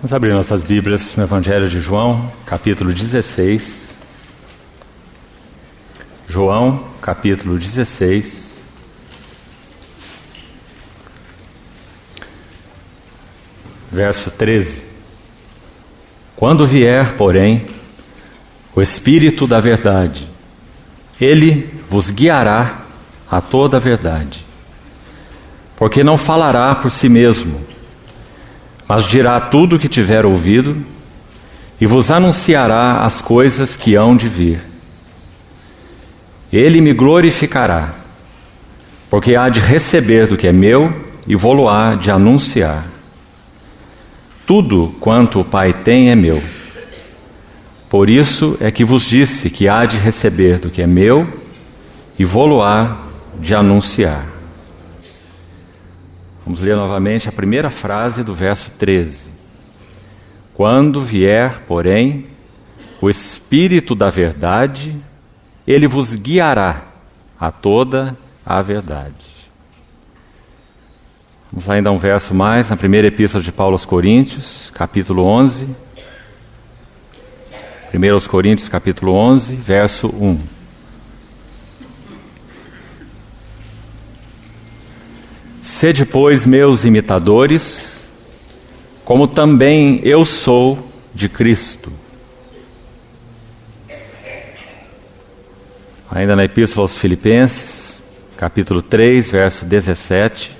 Vamos abrir nossas Bíblias no Evangelho de João, capítulo 16. João, capítulo 16. Verso 13. Quando vier, porém, o Espírito da verdade, ele vos guiará a toda a verdade. Porque não falará por si mesmo, mas dirá tudo o que tiver ouvido e vos anunciará as coisas que hão de vir. Ele me glorificará, porque há de receber do que é meu e vô-lo-á de anunciar. Tudo quanto o Pai tem é meu. Por isso é que vos disse que há de receber do que é meu e vô-lo-á de anunciar. Vamos ler novamente a primeira frase do verso 13. Quando vier, porém, o Espírito da verdade, ele vos guiará a toda a verdade. Vamos ainda um verso mais, na primeira epístola de Paulo aos Coríntios, capítulo 11. 1 aos Coríntios, capítulo 11, verso 1. Sede, pois, meus imitadores, como também eu sou de Cristo. Ainda na Epístola aos Filipenses, capítulo 3, verso 17.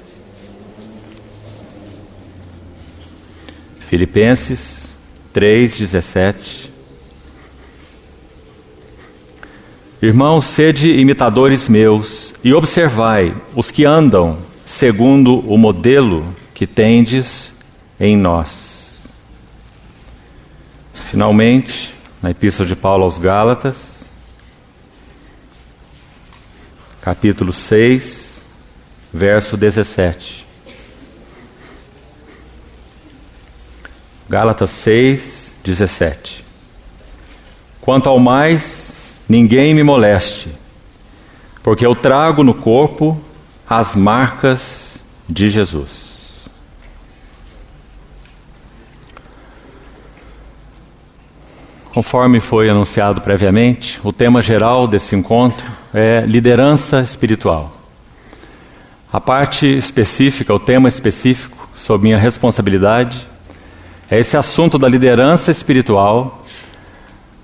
Filipenses 3, 17. Irmãos, sede imitadores meus, e observai os que andam segundo o modelo que tendes em nós. Finalmente, na Epístola de Paulo aos Gálatas, capítulo 6, verso 17. Gálatas 6, 17. Quanto ao mais, ninguém me moleste, porque eu trago no corpo as marcas de Jesus. Conforme foi anunciado previamente, o tema geral desse encontro é liderança espiritual. A parte específica, o tema específico, sob minha responsabilidade, é esse assunto da liderança espiritual,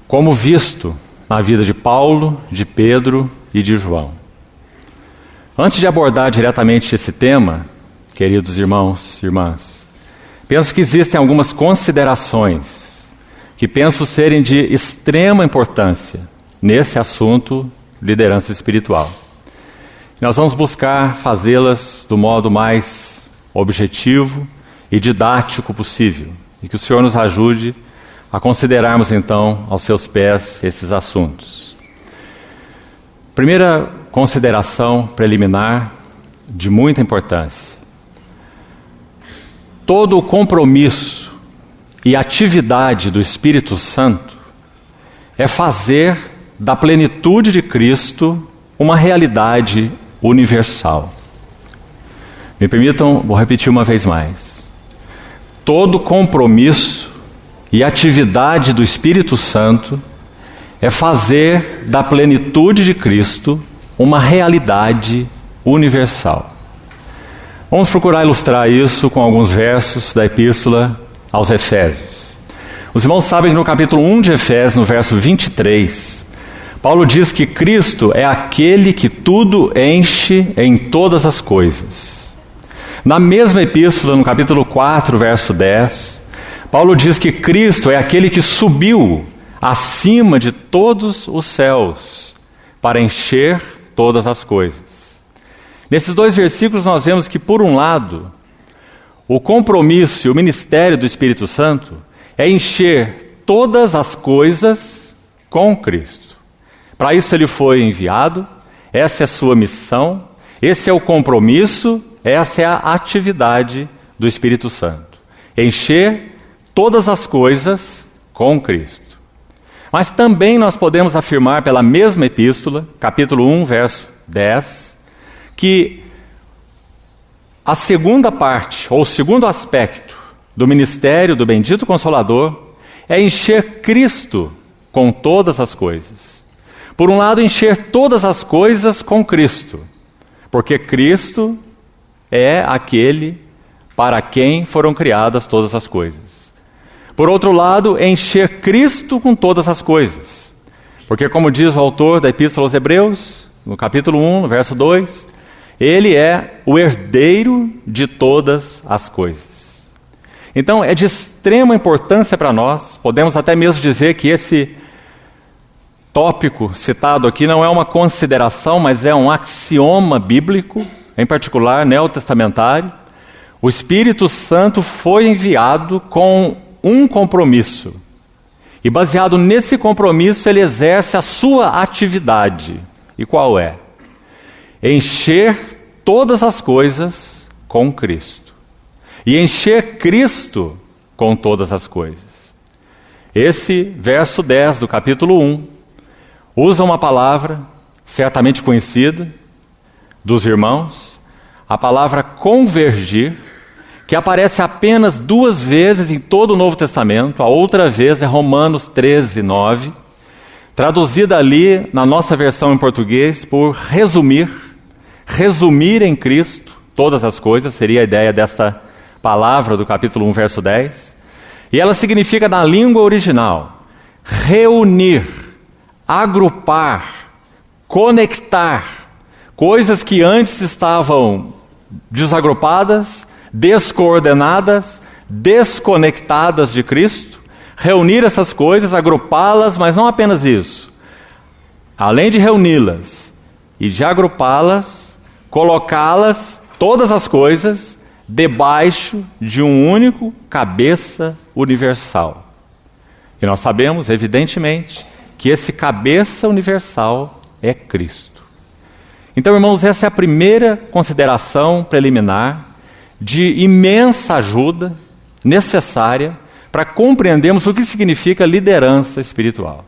como visto na vida de Paulo, de Pedro e de João. Antes de abordar diretamente esse tema, queridos irmãos e irmãs, penso que existem algumas considerações que penso serem de extrema importância nesse assunto liderança espiritual. Nós vamos buscar fazê-las do modo mais objetivo e didático possível, e que o Senhor nos ajude a considerarmos então aos seus pés esses assuntos. Primeira consideração preliminar de muita importância. Todo o compromisso e atividade do Espírito Santo é fazer da plenitude de Cristo uma realidade universal. Me permitam, vou repetir uma vez mais. Todo compromisso e atividade do Espírito Santo é fazer da plenitude de Cristo uma realidade universal. Vamos procurar ilustrar isso com alguns versos da Epístola aos Efésios. Os irmãos sabem que no capítulo 1 de Efésios, no verso 23, Paulo diz que Cristo é aquele que tudo enche em todas as coisas. Na mesma epístola, no capítulo 4, verso 10, Paulo diz que Cristo é aquele que subiu acima de todos os céus para encher todas as coisas. Nesses dois versículos nós vemos que, por um lado, o compromisso e o ministério do Espírito Santo é encher todas as coisas com Cristo. Para isso ele foi enviado, essa é a sua missão, esse é o compromisso, essa é a atividade do Espírito Santo. Encher todas as coisas com Cristo. Mas também nós podemos afirmar pela mesma epístola, capítulo 1, verso 10, que a segunda parte, ou o segundo aspecto do ministério do bendito Consolador é encher Cristo com todas as coisas. Por um lado, encher todas as coisas com Cristo, porque Cristo é aquele para quem foram criadas todas as coisas. Por outro lado, encher Cristo com todas as coisas, porque, como diz o autor da Epístola aos Hebreus, no capítulo 1, no verso 2, Ele é o herdeiro de todas as coisas. Então, é de extrema importância para nós, podemos até mesmo dizer que esse tópico citado aqui não é uma consideração, mas é um axioma bíblico, em particular neotestamentário. O Espírito Santo foi enviado com um compromisso. E baseado nesse compromisso, ele exerce a sua atividade. E qual é? Encher todas as coisas com Cristo. E encher Cristo com todas as coisas. Esse verso 10 do capítulo 1 usa uma palavra certamente conhecida dos irmãos, a palavra convergir, que aparece apenas 2 vezes em todo o Novo Testamento. A outra vez é Romanos 13, 9, traduzida ali na nossa versão em português por resumir em Cristo todas as coisas, seria a ideia dessa palavra do capítulo 1, verso 10. E ela significa, na língua original, reunir, agrupar, conectar coisas que antes estavam desagrupadas, descoordenadas, desconectadas de Cristo, reunir essas coisas, agrupá-las, mas não apenas isso. Além de reuni-las e de agrupá-las, colocá-las, todas as coisas, debaixo de um único cabeça universal. E nós sabemos, evidentemente, que esse cabeça universal é Cristo. Então, irmãos, essa é a primeira consideração preliminar de imensa ajuda necessária para compreendermos o que significa liderança espiritual.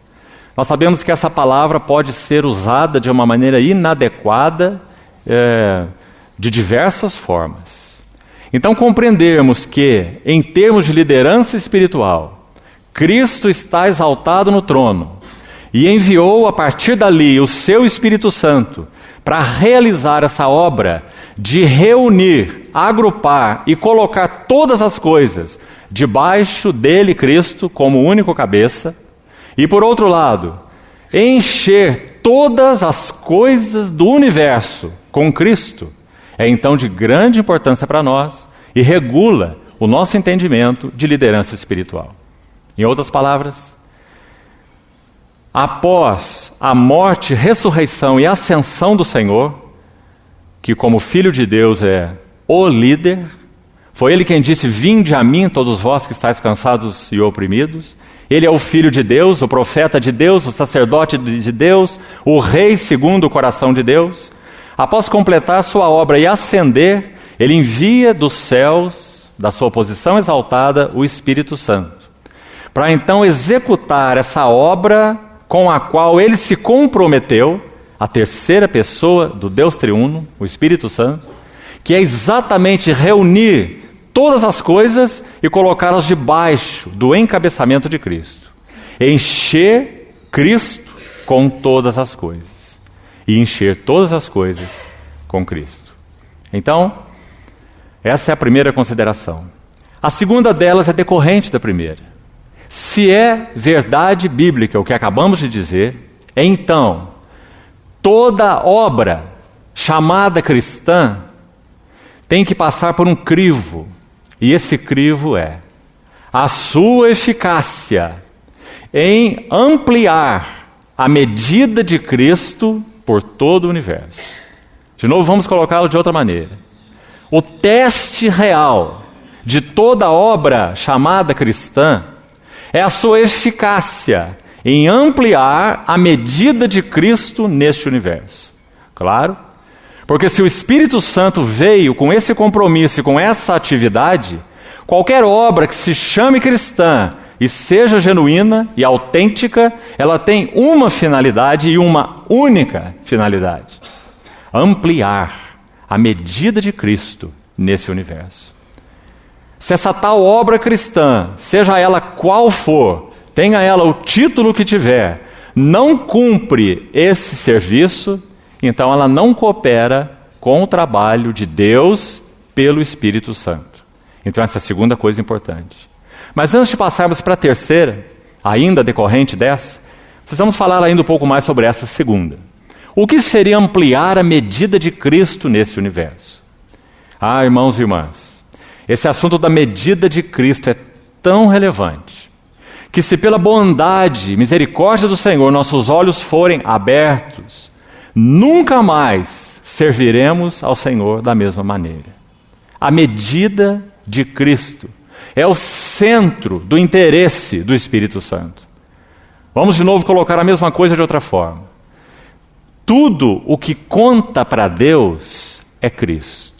Nós sabemos que essa palavra pode ser usada de uma maneira inadequada, de diversas formas. Então, compreendermos que, em termos de liderança espiritual, Cristo está exaltado no trono e enviou a partir dali o seu Espírito Santo para realizar essa obra de reunir, agrupar e colocar todas as coisas debaixo dele, Cristo, como único cabeça, e por outro lado, encher todas as coisas do universo com Cristo, é então de grande importância para nós e regula o nosso entendimento de liderança espiritual. Em outras palavras, após a morte, ressurreição e ascensão do Senhor, que como Filho de Deus é o líder, foi Ele quem disse: vinde a mim todos vós que estáis cansados e oprimidos. Ele é o Filho de Deus, o profeta de Deus, o sacerdote de Deus, o rei segundo o coração de Deus. Após completar sua obra e ascender, Ele envia dos céus, da sua posição exaltada, o Espírito Santo, para então executar essa obra com a qual Ele se comprometeu, a terceira pessoa do Deus triuno, o Espírito Santo, que é exatamente reunir todas as coisas e colocá-las debaixo do encabeçamento de Cristo. Encher Cristo com todas as coisas. E encher todas as coisas com Cristo. Então, essa é a primeira consideração. A segunda delas é decorrente da primeira. Se é verdade bíblica o que acabamos de dizer, então, toda obra chamada cristã tem que passar por um crivo. E esse crivo é a sua eficácia em ampliar a medida de Cristo por todo o universo. De novo, vamos colocá-lo de outra maneira. O teste real de toda obra chamada cristã é a sua eficácia em ampliar a medida de Cristo neste universo. Claro, porque se o Espírito Santo veio com esse compromisso e com essa atividade, qualquer obra que se chame cristã e seja genuína e autêntica, ela tem uma finalidade e uma única finalidade: ampliar a medida de Cristo nesse universo. Se essa tal obra cristã, seja ela qual for, tenha ela o título que tiver, não cumpre esse serviço, então ela não coopera com o trabalho de Deus pelo Espírito Santo. Então essa é a segunda coisa importante. Mas antes de passarmos para a terceira, ainda decorrente dessa, precisamos falar ainda um pouco mais sobre essa segunda. O que seria ampliar a medida de Cristo nesse universo? Ah, irmãos e irmãs, esse assunto da medida de Cristo é tão relevante, que se pela bondade e misericórdia do Senhor nossos olhos forem abertos, nunca mais serviremos ao Senhor da mesma maneira. A medida de Cristo é o centro do interesse do Espírito Santo. Vamos de novo colocar a mesma coisa de outra forma. Tudo o que conta para Deus é Cristo.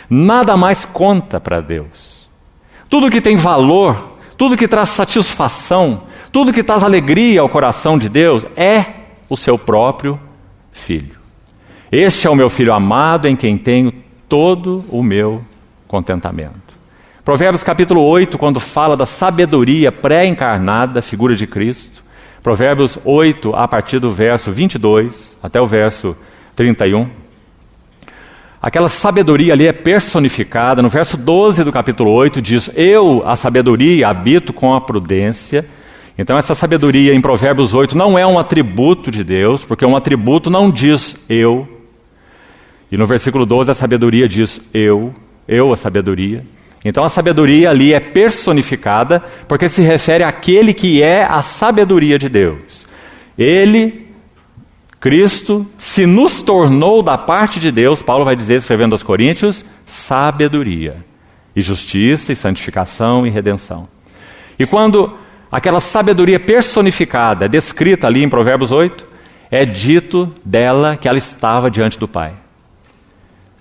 Nada mais conta para Deus. Tudo que tem valor, tudo que traz satisfação, tudo que traz alegria ao coração de Deus é o seu próprio Filho. Este é o meu Filho amado em quem tenho todo o meu contentamento. Provérbios capítulo 8, quando fala da sabedoria pré-encarnada, figura de Cristo. Provérbios 8, a partir do verso 22 até o verso 31. Aquela sabedoria ali é personificada. No verso 12 do capítulo 8 diz: eu, a sabedoria, habito com a prudência. Então essa sabedoria em Provérbios 8 não é um atributo de Deus, porque um atributo não diz eu. E no versículo 12 a sabedoria diz eu a sabedoria. Então a sabedoria ali é personificada, porque se refere àquele que é a sabedoria de Deus. Ele, Cristo, se nos tornou da parte de Deus, Paulo vai dizer, escrevendo aos Coríntios, sabedoria, e justiça, e santificação, e redenção. E quando aquela sabedoria personificada é descrita ali em Provérbios 8, é dito dela que ela estava diante do Pai.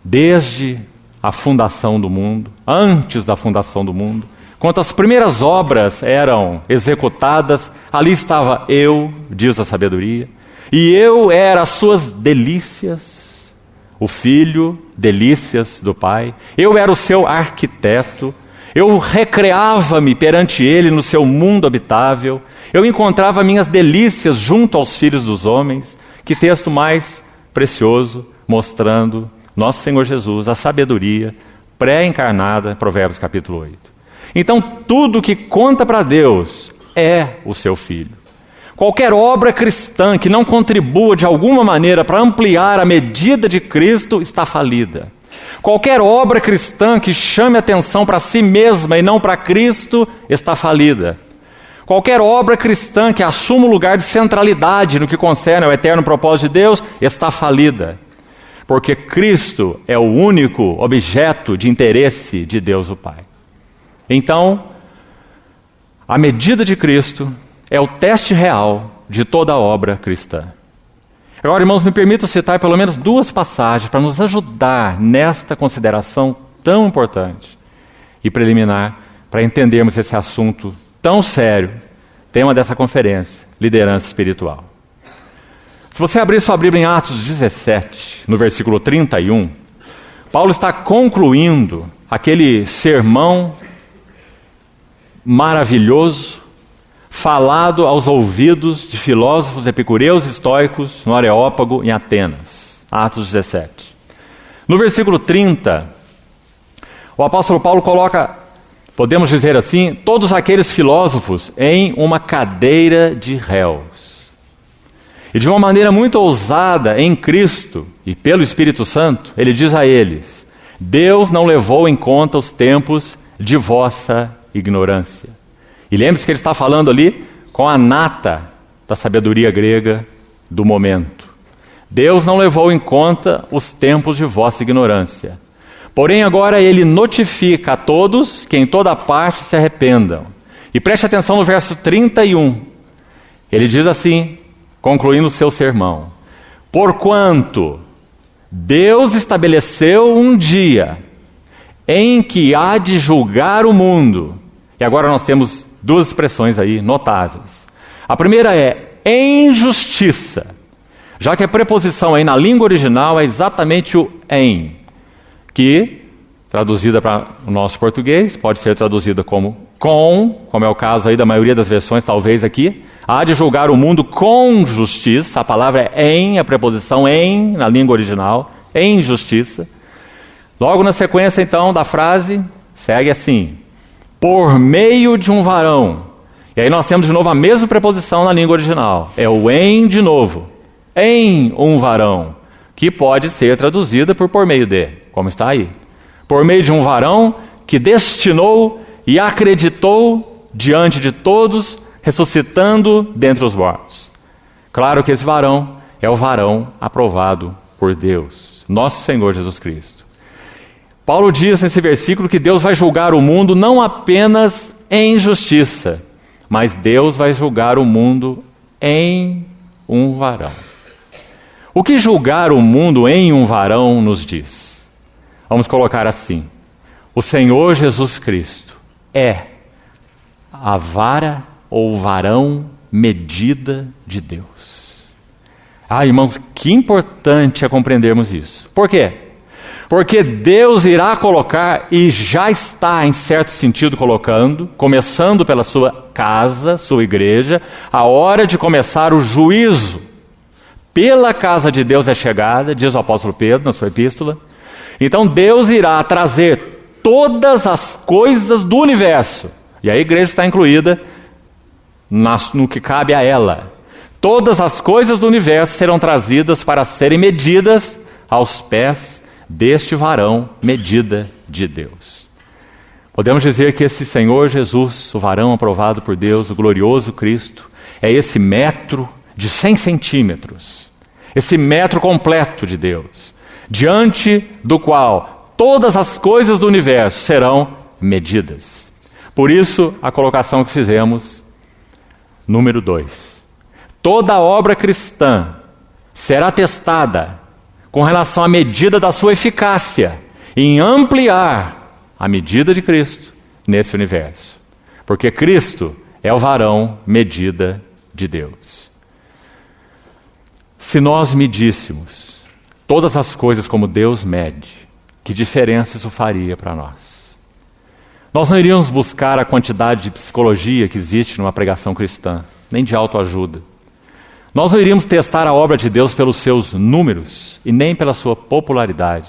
Desde a fundação do mundo, antes da fundação do mundo, quando as primeiras obras eram executadas, ali estava eu, diz a sabedoria, e eu era as suas delícias, o Filho, delícias do Pai, eu era o seu arquiteto, eu recreava-me perante ele no seu mundo habitável, eu encontrava minhas delícias junto aos filhos dos homens. Que texto mais precioso, mostrando nosso Senhor Jesus, a sabedoria pré-encarnada, Provérbios capítulo 8. Então, tudo que conta para Deus é o seu Filho. Qualquer obra cristã que não contribua de alguma maneira para ampliar a medida de Cristo está falida. Qualquer obra cristã que chame atenção para si mesma e não para Cristo está falida. Qualquer obra cristã que assuma o lugar de centralidade no que concerne ao eterno propósito de Deus está falida. Porque Cristo é o único objeto de interesse de Deus o Pai. Então, a medida de Cristo é o teste real de toda a obra cristã. Agora, irmãos, me permitam citar pelo menos duas passagens para nos ajudar nesta consideração tão importante e preliminar para entendermos esse assunto tão sério, tema dessa conferência, liderança espiritual. Se você abrir sua Bíblia em Atos 17, no versículo 31, Paulo está concluindo aquele sermão maravilhoso, falado aos ouvidos de filósofos epicureus e estoicos no Areópago, em Atenas. Atos 17. No versículo 30, o apóstolo Paulo coloca, podemos dizer assim, todos aqueles filósofos em uma cadeira de réus. E de uma maneira muito ousada em Cristo e pelo Espírito Santo, ele diz a eles: Deus não levou em conta os tempos de vossa ignorância. E lembre-se que ele está falando ali com a nata da sabedoria grega do momento. Deus não levou em conta os tempos de vossa ignorância. Porém agora ele notifica a todos que em toda parte se arrependam. E preste atenção no verso 31. Ele diz assim, concluindo o seu sermão: porquanto Deus estabeleceu um dia em que há de julgar o mundo. E agora nós temos duas expressões aí notáveis. A primeira é em justiça, já que a preposição aí na língua original é exatamente o em, que traduzida para o nosso português, pode ser traduzida como é o caso aí da maioria das versões, talvez aqui. Há de julgar o mundo com justiça, a palavra é em, a preposição em, na língua original, em justiça. Logo na sequência, então, da frase, segue assim, por meio de um varão. E aí nós temos de novo a mesma preposição na língua original, é o em de novo, em um varão, que pode ser traduzida por meio de, como está aí. Por meio de um varão que destinou e acreditou diante de todos, ressuscitando dentre os mortos. Claro que esse varão é o varão aprovado por Deus, nosso Senhor Jesus Cristo. Paulo diz nesse versículo que Deus vai julgar o mundo não apenas em justiça, mas Deus vai julgar o mundo em um varão. O que julgar o mundo em um varão nos diz? Vamos colocar assim, o Senhor Jesus Cristo é a vara ou varão medida de Deus. Irmãos, que importante é compreendermos isso. Por quê? Porque Deus irá colocar, e já está em certo sentido colocando, começando pela sua casa, sua igreja, a hora de começar o juízo. Pela casa de Deus é chegada, diz o apóstolo Pedro na sua epístola. Então Deus irá trazer todas as coisas do universo, e a igreja está incluída no que cabe a ela. Todas as coisas do universo serão trazidas para serem medidas aos pés deste varão, medida de Deus. Podemos dizer que esse Senhor Jesus, o varão aprovado por Deus, o glorioso Cristo, é esse metro de 100 centímetros, esse metro completo de Deus, diante do qual todas as coisas do universo serão medidas. Por isso, a colocação que fizemos, número 2. Toda obra cristã será testada com relação à medida da sua eficácia em ampliar a medida de Cristo nesse universo. Porque Cristo é o varão medida de Deus. Se nós medíssemos todas as coisas como Deus mede, que diferença isso faria para nós? Nós não iríamos buscar a quantidade de psicologia que existe numa pregação cristã, nem de autoajuda. Nós não iríamos testar a obra de Deus pelos seus números e nem pela sua popularidade.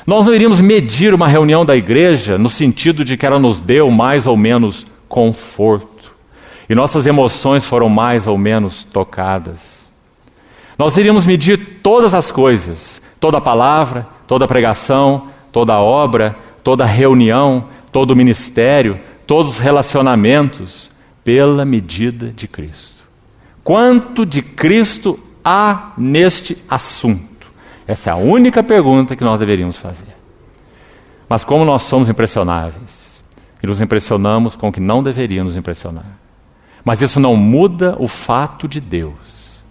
Nós não iríamos medir uma reunião da igreja no sentido de que ela nos deu mais ou menos conforto e nossas emoções foram mais ou menos tocadas. Nós iríamos medir todas as coisas, toda a palavra, toda a pregação, toda a obra, toda a reunião, todo o ministério, todos os relacionamentos, pela medida de Cristo. Quanto de Cristo há neste assunto? Essa é a única pergunta que nós deveríamos fazer. Mas como nós somos impressionáveis, e nos impressionamos com o que não deveria nos impressionar. Mas isso não muda o fato de Deus.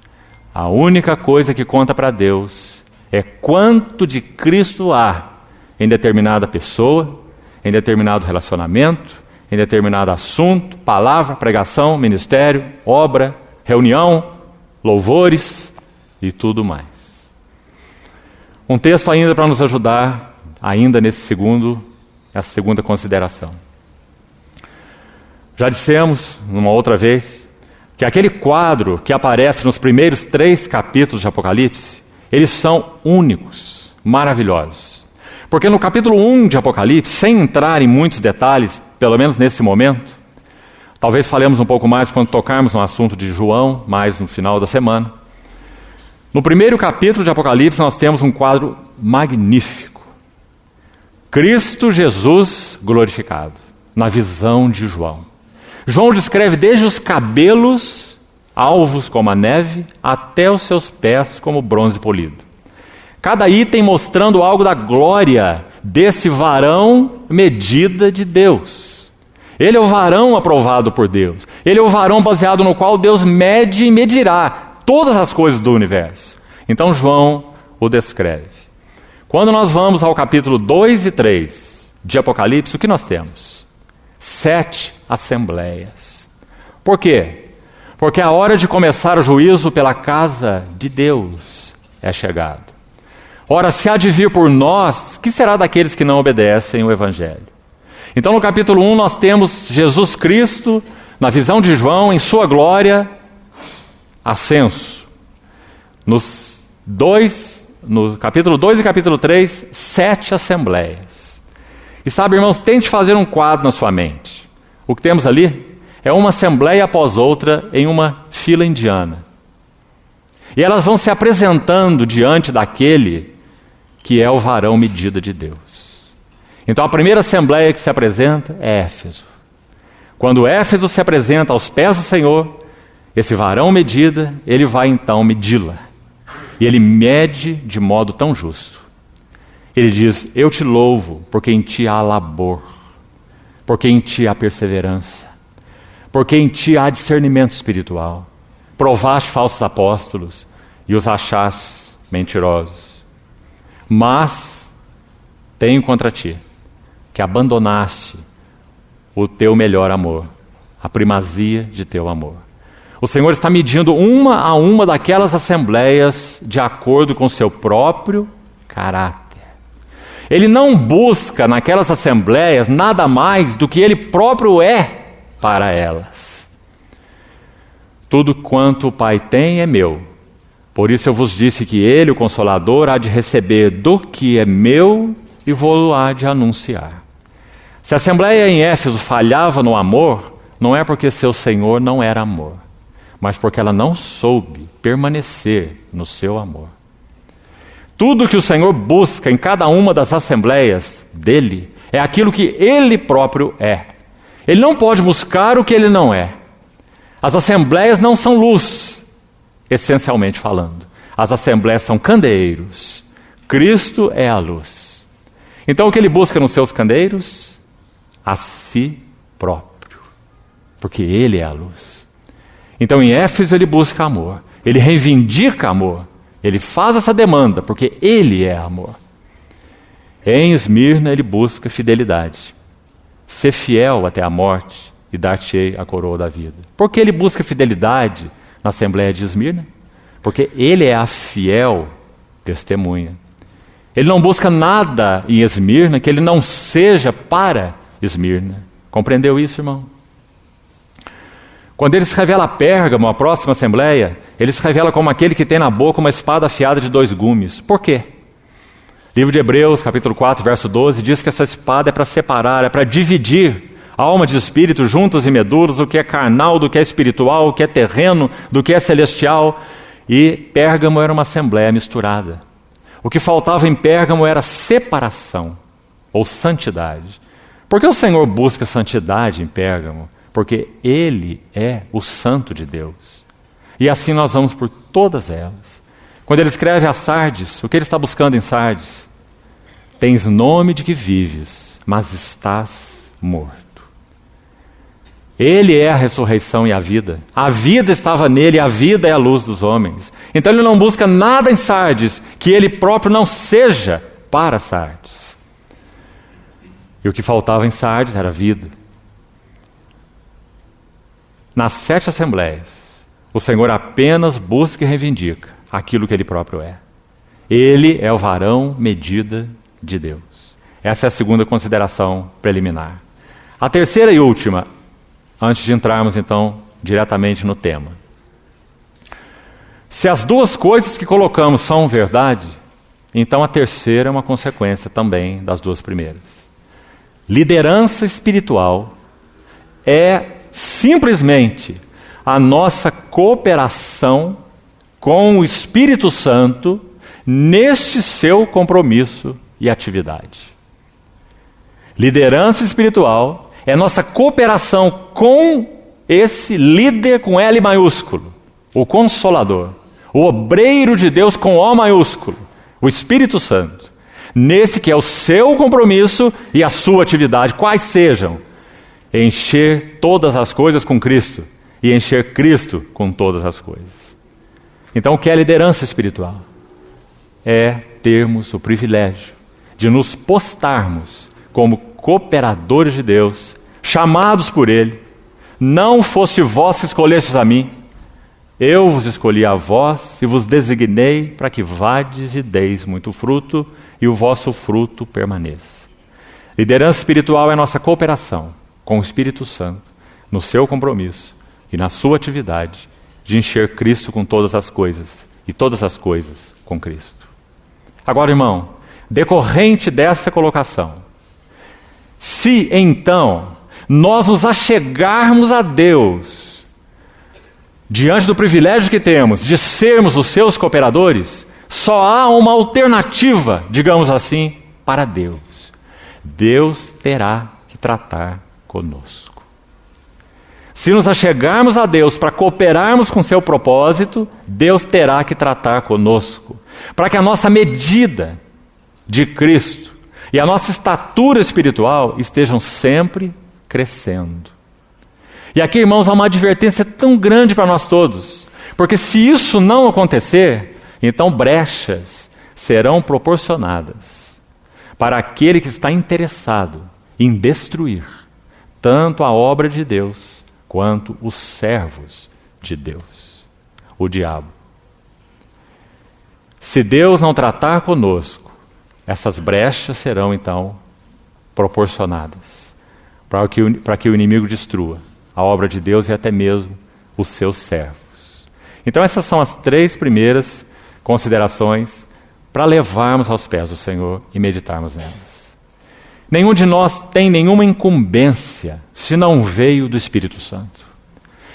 A única coisa que conta para Deus é quanto de Cristo há em determinada pessoa, em determinado relacionamento, em determinado assunto, palavra, pregação, ministério, obra, reunião, louvores e tudo mais. Um texto ainda para nos ajudar, ainda nessa segunda consideração. Já dissemos, numa outra vez, que aquele quadro que aparece nos primeiros 3 capítulos de Apocalipse, eles são únicos, maravilhosos. Porque no capítulo 1 de Apocalipse, sem entrar em muitos detalhes, pelo menos nesse momento, talvez falemos um pouco mais quando tocarmos no assunto de João, mais no final da semana. No primeiro capítulo de Apocalipse, nós temos um quadro magnífico. Cristo Jesus glorificado, na visão de João. João descreve desde os cabelos, alvos como a neve, até os seus pés como bronze polido. Cada item mostrando algo da glória desse varão medida de Deus. Ele é o varão aprovado por Deus. Ele é o varão baseado no qual Deus mede e medirá todas as coisas do universo. Então João o descreve. Quando nós vamos ao capítulo 2 e 3 de Apocalipse, o que nós temos? 7 assembleias. Por quê? Porque a hora de começar o juízo pela casa de Deus é chegada. Ora, se há de vir por nós, que será daqueles que não obedecem o Evangelho? Então, no capítulo 1, nós temos Jesus Cristo, na visão de João, em sua glória, ascenso. No capítulo 2 e capítulo 3, 7 assembleias. E sabe, irmãos, tente fazer um quadro na sua mente. O que temos ali é uma assembleia após outra em uma fila indiana. E elas vão se apresentando diante daquele que é o varão medida de Deus. Então a primeira assembleia que se apresenta é Éfeso. Quando Éfeso se apresenta aos pés do Senhor, esse varão medida, ele vai então medi-la. E ele mede de modo tão justo. Ele diz: eu te louvo, porque em ti há labor, porque em ti há perseverança, porque em ti há discernimento espiritual. Provaste falsos apóstolos e os achaste mentirosos. Mas tenho contra ti que abandonaste o teu melhor amor, a primazia de teu amor. O Senhor está medindo uma a uma daquelas assembleias de acordo com o seu próprio caráter. Ele não busca naquelas assembleias nada mais do que ele próprio é para elas. Tudo quanto o Pai tem é meu. Por isso eu vos disse que ele, o Consolador, há de receber do que é meu e vou-lo há de anunciar. Se a assembleia em Éfeso falhava no amor, não é porque seu Senhor não era amor, mas porque ela não soube permanecer no seu amor. Tudo que o Senhor busca em cada uma das assembleias dele é aquilo que ele próprio é. Ele não pode buscar o que ele não é. As assembleias não são luz, essencialmente falando. As assembleias são candeeiros. Cristo é a luz. Então o que ele busca nos seus candeeiros? A si próprio. Porque ele é a luz. Então em Éfeso ele busca amor. Ele reivindica amor. Ele faz essa demanda, porque ele é amor. Em Esmirna ele busca fidelidade. Ser fiel até a morte e dar-te-ei a coroa da vida. Por que ele busca fidelidade na Assembleia de Esmirna? Porque ele é a fiel testemunha. Ele não busca nada em Esmirna que ele não seja para Esmirna. Compreendeu isso, irmão? Quando ele se revela a Pérgamo, a próxima Assembleia, ele se revela como aquele que tem na boca uma espada afiada de 2 gumes. Por quê? Livro de Hebreus, capítulo 4, verso 12, diz que essa espada é para separar, é para dividir alma de espírito, juntas e medulas, o que é carnal do que é espiritual, o que é terreno do que é celestial. E Pérgamo era uma assembleia misturada. O que faltava em Pérgamo era separação, ou santidade. Por que o Senhor busca santidade em Pérgamo? Porque Ele é o santo de Deus. E assim nós vamos por todas elas. Quando ele escreve a Sardes, o que ele está buscando em Sardes? Tens nome de que vives, mas estás morto. Ele é a ressurreição e a vida. A vida estava nele, a vida é a luz dos homens. Então ele não busca nada em Sardes que ele próprio não seja para Sardes. E o que faltava em Sardes era vida. Nas 7 assembleias, o Senhor apenas busca e reivindica aquilo que ele próprio é. Ele é o varão medida de Deus. Essa é a segunda consideração preliminar. A terceira e última, antes de entrarmos então diretamente no tema. Se as duas coisas que colocamos são verdade, então a terceira é uma consequência também das duas primeiras. Liderança espiritual é simplesmente a nossa cooperação com o Espírito Santo neste seu compromisso e atividade. Liderança espiritual é nossa cooperação com esse líder com L maiúsculo, o Consolador, o obreiro de Deus com O maiúsculo, o Espírito Santo, nesse que é o seu compromisso e a sua atividade, quais sejam, encher todas as coisas com Cristo e encher Cristo com todas as coisas. Então o que é liderança espiritual? É termos o privilégio de nos postarmos como cooperadores de Deus, chamados por Ele. Não foste vós que escolhestes a mim, Eu vos escolhi a vós e vos designei para que vades e deis muito fruto e o vosso fruto permaneça. Liderança espiritual é nossa cooperação com o Espírito Santo no seu compromisso e na sua atividade de encher Cristo com todas as coisas e todas as coisas com Cristo. Agora, irmão, decorrente dessa colocação, se então nós nos achegarmos a Deus diante do privilégio que temos de sermos os seus cooperadores, só há uma alternativa, digamos assim, para Deus. Deus terá que tratar conosco. Se nos achegarmos a Deus para cooperarmos com seu propósito, Deus terá que tratar conosco, para que a nossa medida de Cristo e a nossa estatura espiritual estejam sempre crescendo. E aqui, irmãos, há uma advertência tão grande para nós todos, porque se isso não acontecer, então brechas serão proporcionadas para aquele que está interessado em destruir tanto a obra de Deus quanto os servos de Deus, o diabo. Se Deus não tratar conosco, essas brechas serão então proporcionadas para que o inimigo destrua a obra de Deus e até mesmo os seus servos. Então essas são as 3 primeiras considerações para levarmos aos pés do Senhor e meditarmos nelas. Nenhum de nós tem nenhuma incumbência se não veio do Espírito Santo.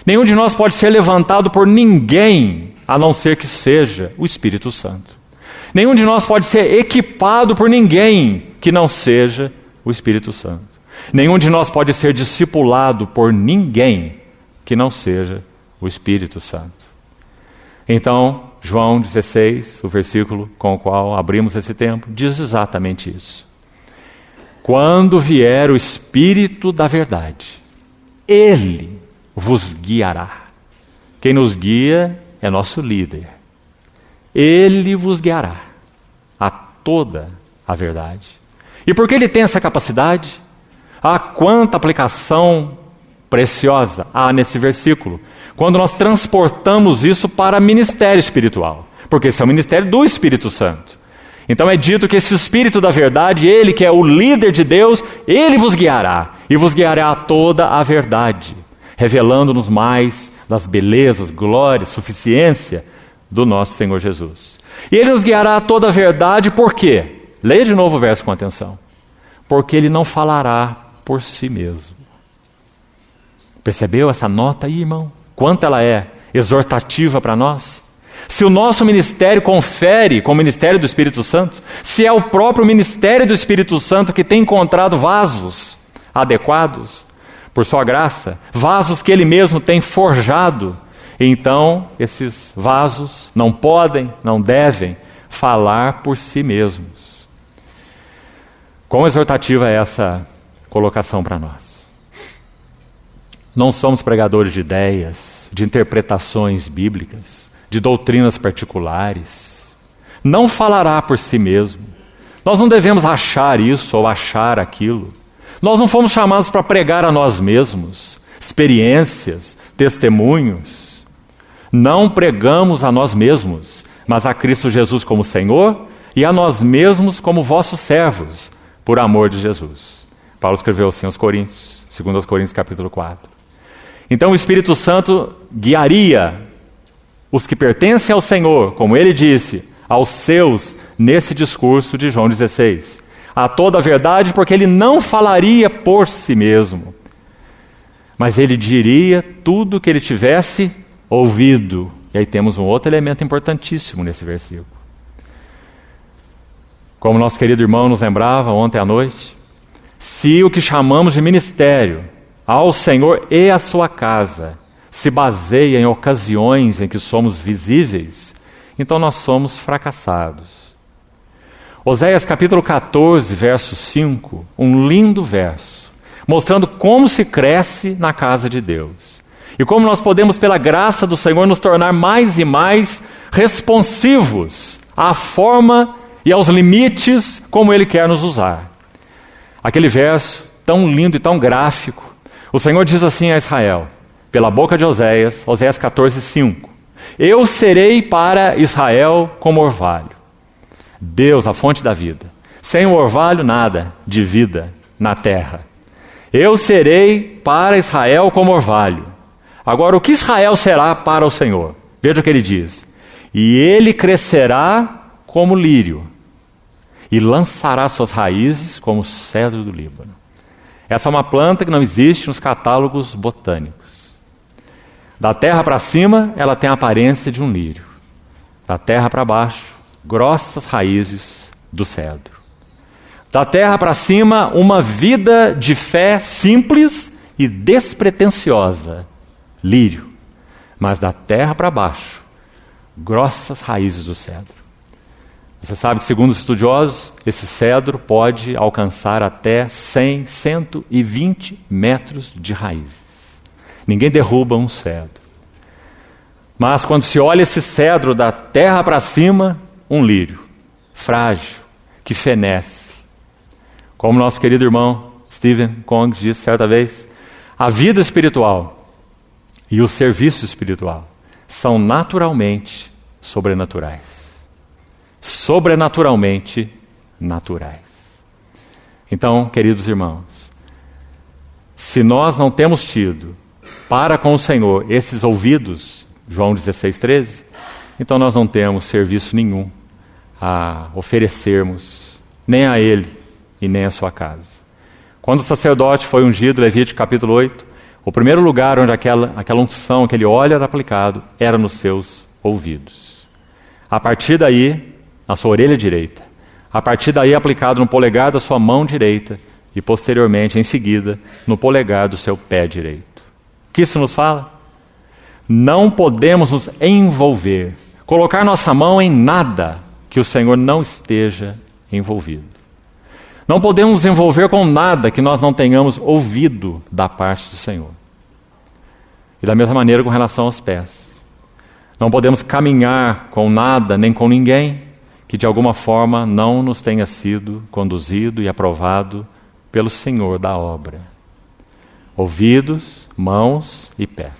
Nenhum de nós pode ser levantado por ninguém a não ser que seja o Espírito Santo. Nenhum de nós pode ser equipado por ninguém que não seja o Espírito Santo. Nenhum de nós pode ser discipulado por ninguém que não seja o Espírito Santo. Então, João 16, o versículo com o qual abrimos esse tempo, diz exatamente isso. Quando vier o Espírito da verdade, Ele vos guiará. Quem nos guia é nosso líder. Ele vos guiará a toda a verdade. E por que Ele tem essa capacidade? Ah, quanta aplicação preciosa há nesse versículo, quando nós transportamos isso para ministério espiritual, porque esse é o ministério do Espírito Santo. Então é dito que esse Espírito da verdade, Ele que é o líder de Deus, Ele vos guiará, e vos guiará a toda a verdade, revelando-nos mais das belezas, glórias, suficiência do nosso Senhor Jesus. E Ele nos guiará a toda a verdade, por quê? Leia de novo o verso com atenção. Porque Ele não falará por si mesmo. Percebeu essa nota aí, irmão? Quanto ela é exortativa para nós? Se o nosso ministério confere com o ministério do Espírito Santo, se é o próprio ministério do Espírito Santo que tem encontrado vasos adequados, por sua graça, vasos que Ele mesmo tem forjado, então esses vasos não podem, não devem falar por si mesmos. Quão exortativa é essa colocação para nós? Não somos pregadores de ideias, de interpretações bíblicas, de doutrinas particulares. Não falará por si mesmo. Nós não devemos achar isso ou achar aquilo. Nós não fomos chamados para pregar a nós mesmos, experiências, testemunhos. Não pregamos a nós mesmos, mas a Cristo Jesus como Senhor e a nós mesmos como vossos servos, por amor de Jesus. Paulo escreveu assim aos Coríntios, 2 Coríntios capítulo 4. Então o Espírito Santo guiaria os que pertencem ao Senhor, como ele disse, aos seus, nesse discurso de João 16. A toda a verdade, porque ele não falaria por si mesmo, mas ele diria tudo o que ele tivesse ouvido. E aí temos um outro elemento importantíssimo nesse versículo. Como nosso querido irmão nos lembrava ontem à noite, se o que chamamos de ministério ao Senhor e à sua casa se baseia em ocasiões em que somos visíveis, então nós somos fracassados. Oséias capítulo 14, verso 5, um lindo verso, mostrando como se cresce na casa de Deus. E como nós podemos, pela graça do Senhor, nos tornar mais e mais responsivos à forma e aos limites como Ele quer nos usar. Aquele verso tão lindo e tão gráfico, o Senhor diz assim a Israel, pela boca de Oséias, Oséias 14, 5. Eu serei para Israel como orvalho. Deus, a fonte da vida. Sem o orvalho, nada de vida na terra. Eu serei para Israel como orvalho. Agora, o que Israel será para o Senhor? Veja o que ele diz. E ele crescerá como lírio, e lançará suas raízes como o cedro do Líbano. Essa é uma planta que não existe nos catálogos botânicos. Da terra para cima, ela tem a aparência de um lírio. Da terra para baixo, grossas raízes do cedro. Da terra para cima, uma vida de fé simples e despretensiosa, lírio. Mas da terra para baixo, grossas raízes do cedro. Você sabe que, segundo os estudiosos, esse cedro pode alcançar até 100, 120 metros de raízes. Ninguém derruba um cedro. Mas quando se olha esse cedro da terra para cima, um lírio, frágil, que fenece. Como nosso querido irmão Stephen Kong disse certa vez, a vida espiritual e o serviço espiritual são naturalmente sobrenaturais. Sobrenaturalmente naturais. Então, queridos irmãos, se nós não temos tido para com o Senhor esses ouvidos, João 16:13, então nós não temos serviço nenhum a oferecermos, nem a Ele e nem a sua casa. Quando o sacerdote foi ungido, Levítico capítulo 8, o primeiro lugar onde aquela unção, aquele óleo era aplicado, era nos seus ouvidos. A partir daí, na sua orelha direita. A partir daí, aplicado no polegar da sua mão direita e, posteriormente, em seguida, no polegar do seu pé direito. O que isso nos fala? Não podemos nos envolver, colocar nossa mão em nada que o Senhor não esteja envolvido. Não podemos nos envolver com nada que nós não tenhamos ouvido da parte do Senhor. E da mesma maneira com relação aos pés. Não podemos caminhar com nada nem com ninguém que de alguma forma não nos tenha sido conduzido e aprovado pelo Senhor da obra. Ouvidos, mãos e pés.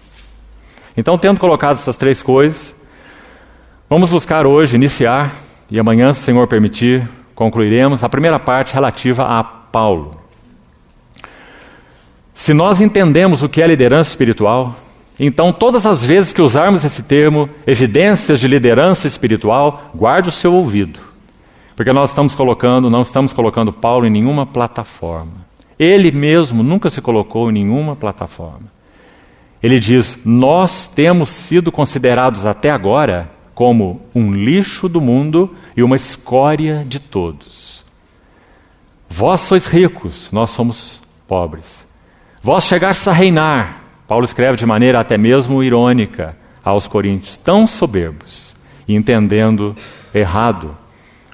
Então, tendo colocado essas três coisas, vamos buscar hoje, iniciar, e amanhã, se o Senhor permitir, concluiremos a primeira parte relativa a Paulo. Se nós entendemos o que é liderança espiritual, então todas as vezes que usarmos esse termo, evidências de liderança espiritual, guarde o seu ouvido. Porque nós não estamos colocando Paulo em nenhuma plataforma. Ele mesmo nunca se colocou em nenhuma plataforma. Ele diz, nós temos sido considerados até agora como um lixo do mundo e uma escória de todos. Vós sois ricos, nós somos pobres. Vós chegastes a reinar. Paulo escreve de maneira até mesmo irônica aos coríntios, tão soberbos, e entendendo errado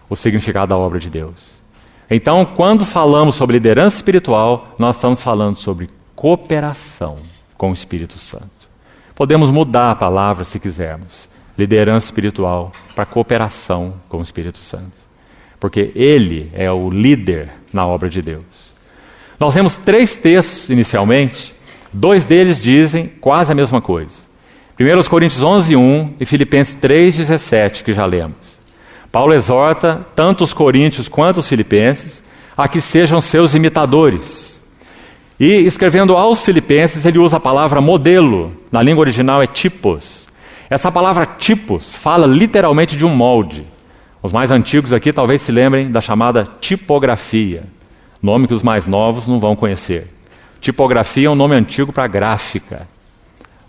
o significado da obra de Deus. Então, quando falamos sobre liderança espiritual, nós estamos falando sobre cooperação com o Espírito Santo. Podemos mudar a palavra se quisermos, liderança espiritual para cooperação com o Espírito Santo. Porque Ele é o líder na obra de Deus. Nós temos 3 textos inicialmente. 2 deles dizem quase a mesma coisa. 1 Coríntios 11:1 e Filipenses 3:17, que já lemos. Paulo exorta tanto os coríntios quanto os filipenses a que sejam seus imitadores. E escrevendo aos filipenses, ele usa a palavra modelo. Na língua original é tipos. Essa palavra tipos fala literalmente de um molde. Os mais antigos aqui talvez se lembrem da chamada tipografia. Nome que os mais novos não vão conhecer. Tipografia é um nome antigo para gráfica,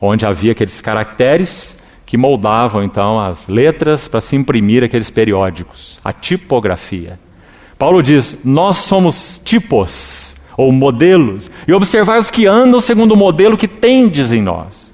onde havia aqueles caracteres que moldavam então as letras para se imprimir aqueles periódicos. A tipografia. Paulo diz, nós somos tipos, ou modelos, e observai os que andam segundo o modelo que tendes em nós.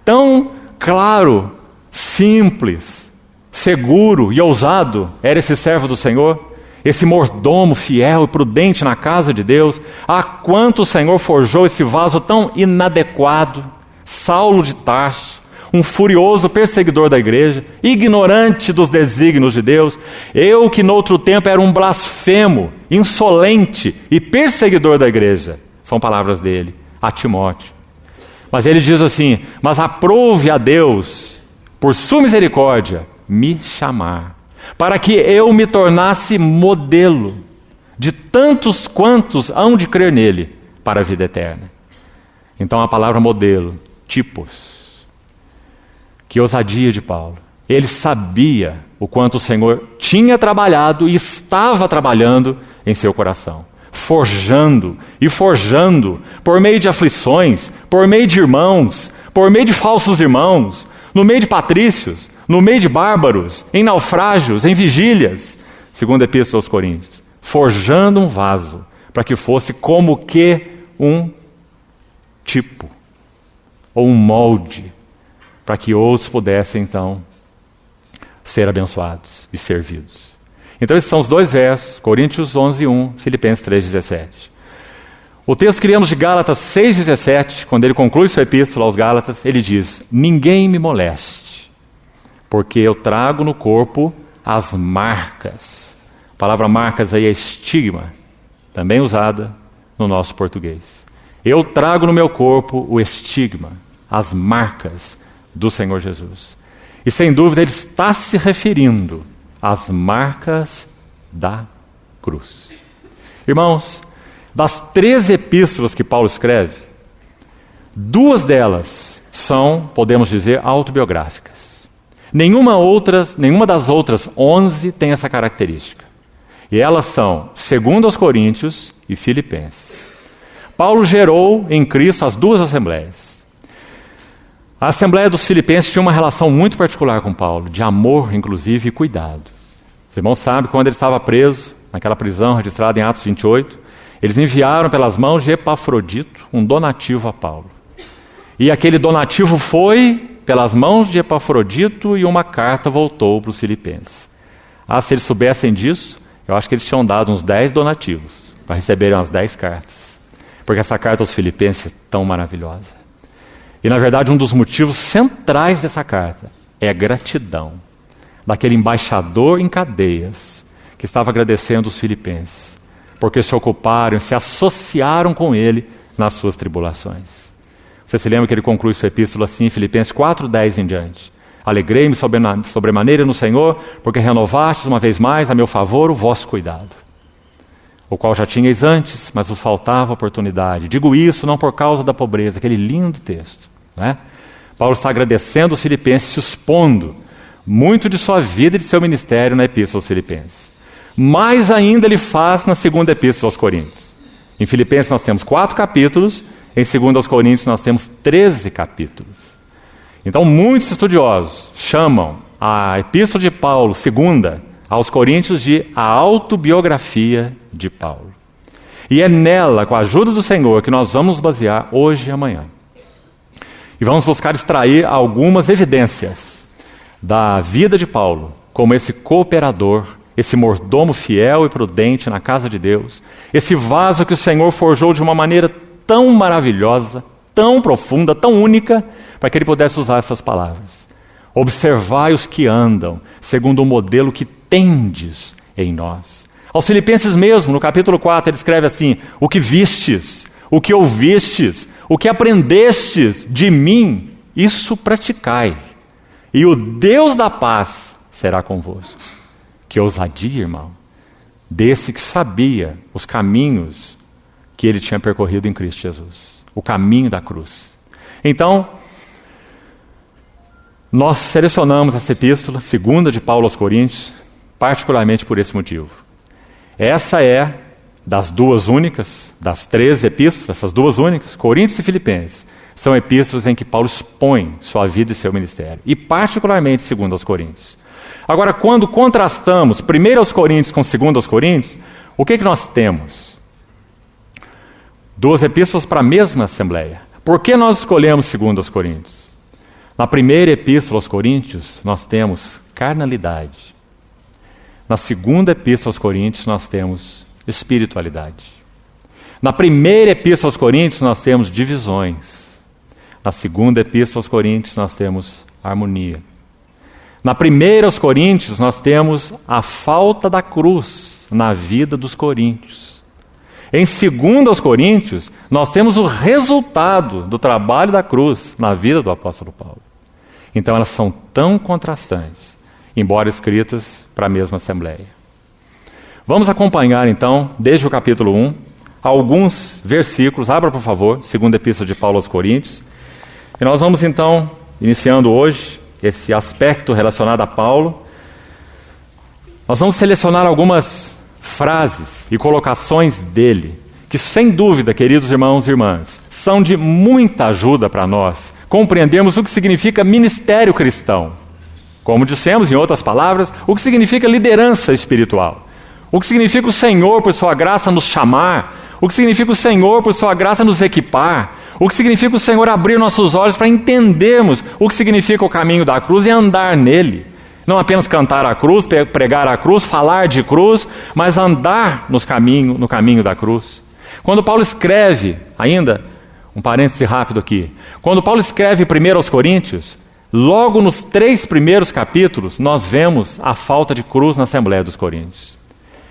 Tão claro, simples, seguro e ousado era esse servo do Senhor. Esse mordomo fiel e prudente na casa de Deus, a quanto o Senhor forjou esse vaso tão inadequado, Saulo de Tarso, um furioso perseguidor da igreja, ignorante dos desígnios de Deus, eu que noutro tempo era um blasfemo, insolente e perseguidor da igreja, são palavras dele, a Timóteo. Mas ele diz assim, mas aprove a Deus por sua misericórdia, me chamar, para que eu me tornasse modelo de tantos quantos hão de crer nele para a vida eterna. Então a palavra modelo, tipos. Que ousadia de Paulo. Ele sabia o quanto o Senhor tinha trabalhado e estava trabalhando em seu coração, forjando e forjando, por meio de aflições, por meio de irmãos, por meio de falsos irmãos, no meio de patrícios, no meio de bárbaros, em naufrágios, em vigílias, segundo a Epístola aos Coríntios, forjando um vaso, para que fosse como que um tipo, ou um molde, para que outros pudessem então ser abençoados e servidos. Então esses são os dois versos, Coríntios 11:1, Filipenses 3:17. O texto que lemos de Gálatas 6:17, quando ele conclui sua epístola aos Gálatas, ele diz: ninguém me moleste, porque eu trago no corpo as marcas. A palavra marcas aí é estigma, também usada no nosso português. Eu trago no meu corpo o estigma, as marcas do Senhor Jesus. E sem dúvida ele está se referindo às marcas da cruz. Irmãos, das 13 epístolas que Paulo escreve, 2 delas são, podemos dizer, autobiográficas. Nenhuma das outras 11 tem essa característica. E elas são 2 aos Coríntios e Filipenses. Paulo gerou em Cristo as 2 assembleias. A Assembleia dos Filipenses tinha uma relação muito particular com Paulo, de amor, inclusive, e cuidado. Os irmãos sabem que quando ele estava preso, naquela prisão registrada em Atos 28, eles enviaram pelas mãos de Epafrodito um donativo a Paulo. E aquele donativo foi pelas mãos de Epafrodito e uma carta voltou para os filipenses. Se eles soubessem disso, eu acho que eles tinham dado uns 10 donativos para receberem as 10 cartas. Porque essa carta aos filipenses é tão maravilhosa. E, na verdade, um dos motivos centrais dessa carta é a gratidão daquele embaixador em cadeias que estava agradecendo os filipenses, porque se ocuparam, se associaram com ele nas suas tribulações. Você se lembra que ele conclui sua epístola assim, em Filipenses 4:10 em diante. Alegrei-me sobremaneira no Senhor, porque renovastes uma vez mais a meu favor o vosso cuidado, o qual já tinhais antes, mas vos faltava oportunidade. Digo isso não por causa da pobreza, aquele lindo texto, né? Paulo está agradecendo os filipenses, se expondo muito de sua vida e de seu ministério na epístola aos Filipenses. Mais ainda ele faz na segunda epístola aos Coríntios. Em Filipenses nós temos 4 capítulos, em 2 aos Coríntios nós temos 13 capítulos. Então muitos estudiosos chamam a epístola de Paulo, 2 aos Coríntios, de a autobiografia de Paulo. E é nela, com a ajuda do Senhor, que nós vamos nos basear hoje e amanhã. E vamos buscar extrair algumas evidências da vida de Paulo, como esse cooperador, esse mordomo fiel e prudente na casa de Deus, esse vaso que o Senhor forjou de uma maneira tão maravilhosa, tão profunda, tão única, para que ele pudesse usar essas palavras. Observai os que andam, segundo o modelo que tendes em nós. Aos Filipenses mesmo, no capítulo 4, ele escreve assim: o que vistes, o que ouvistes, o que aprendestes de mim, isso praticai, e o Deus da paz será convosco. Que ousadia, irmão, desse que sabia os caminhos que ele tinha percorrido em Cristo Jesus, o caminho da cruz. Então, nós selecionamos essa epístola, 2 de Paulo aos Coríntios, particularmente por esse motivo. Essa é, das 2 únicas, das 13 epístolas, essas 2 únicas, Coríntios e Filipenses, são epístolas em que Paulo expõe sua vida e seu ministério, e particularmente 2 aos Coríntios. Agora, quando contrastamos 1 aos Coríntios com 2 aos Coríntios, o que nós temos? 2 epístolas para a mesma assembleia. Por que nós escolhemos 2 aos Coríntios? Na primeira epístola aos Coríntios, nós temos carnalidade. Na segunda epístola aos Coríntios, nós temos espiritualidade. Na primeira epístola aos Coríntios, nós temos divisões. Na segunda epístola aos Coríntios, nós temos harmonia. Na primeira aos Coríntios, nós temos a falta da cruz na vida dos coríntios. Em 2 aos Coríntios, nós temos o resultado do trabalho da cruz na vida do apóstolo Paulo. Então elas são tão contrastantes, embora escritas para a mesma Assembleia. Vamos acompanhar então, desde o capítulo 1, alguns versículos. Abra, por favor, segunda Epístola de Paulo aos Coríntios. E nós vamos então, iniciando hoje, esse aspecto relacionado a Paulo. Nós vamos selecionar algumas frases e colocações dele, que sem dúvida, queridos irmãos e irmãs, são de muita ajuda para nós compreendermos o que significa ministério cristão. Como dissemos, em outras palavras, o que significa liderança espiritual. O que significa o Senhor, por sua graça, nos chamar. O que significa o Senhor, por sua graça, nos equipar. O que significa o Senhor abrir nossos olhos para entendermos o que significa o caminho da cruz e andar nele. Não apenas cantar a cruz, pregar a cruz, falar de cruz, mas andar no caminho da cruz. Quando Paulo escreve, ainda, um parêntese rápido aqui. Quando Paulo escreve 1 aos Coríntios, logo nos 3 primeiros capítulos, nós vemos a falta de cruz na Assembleia dos Coríntios.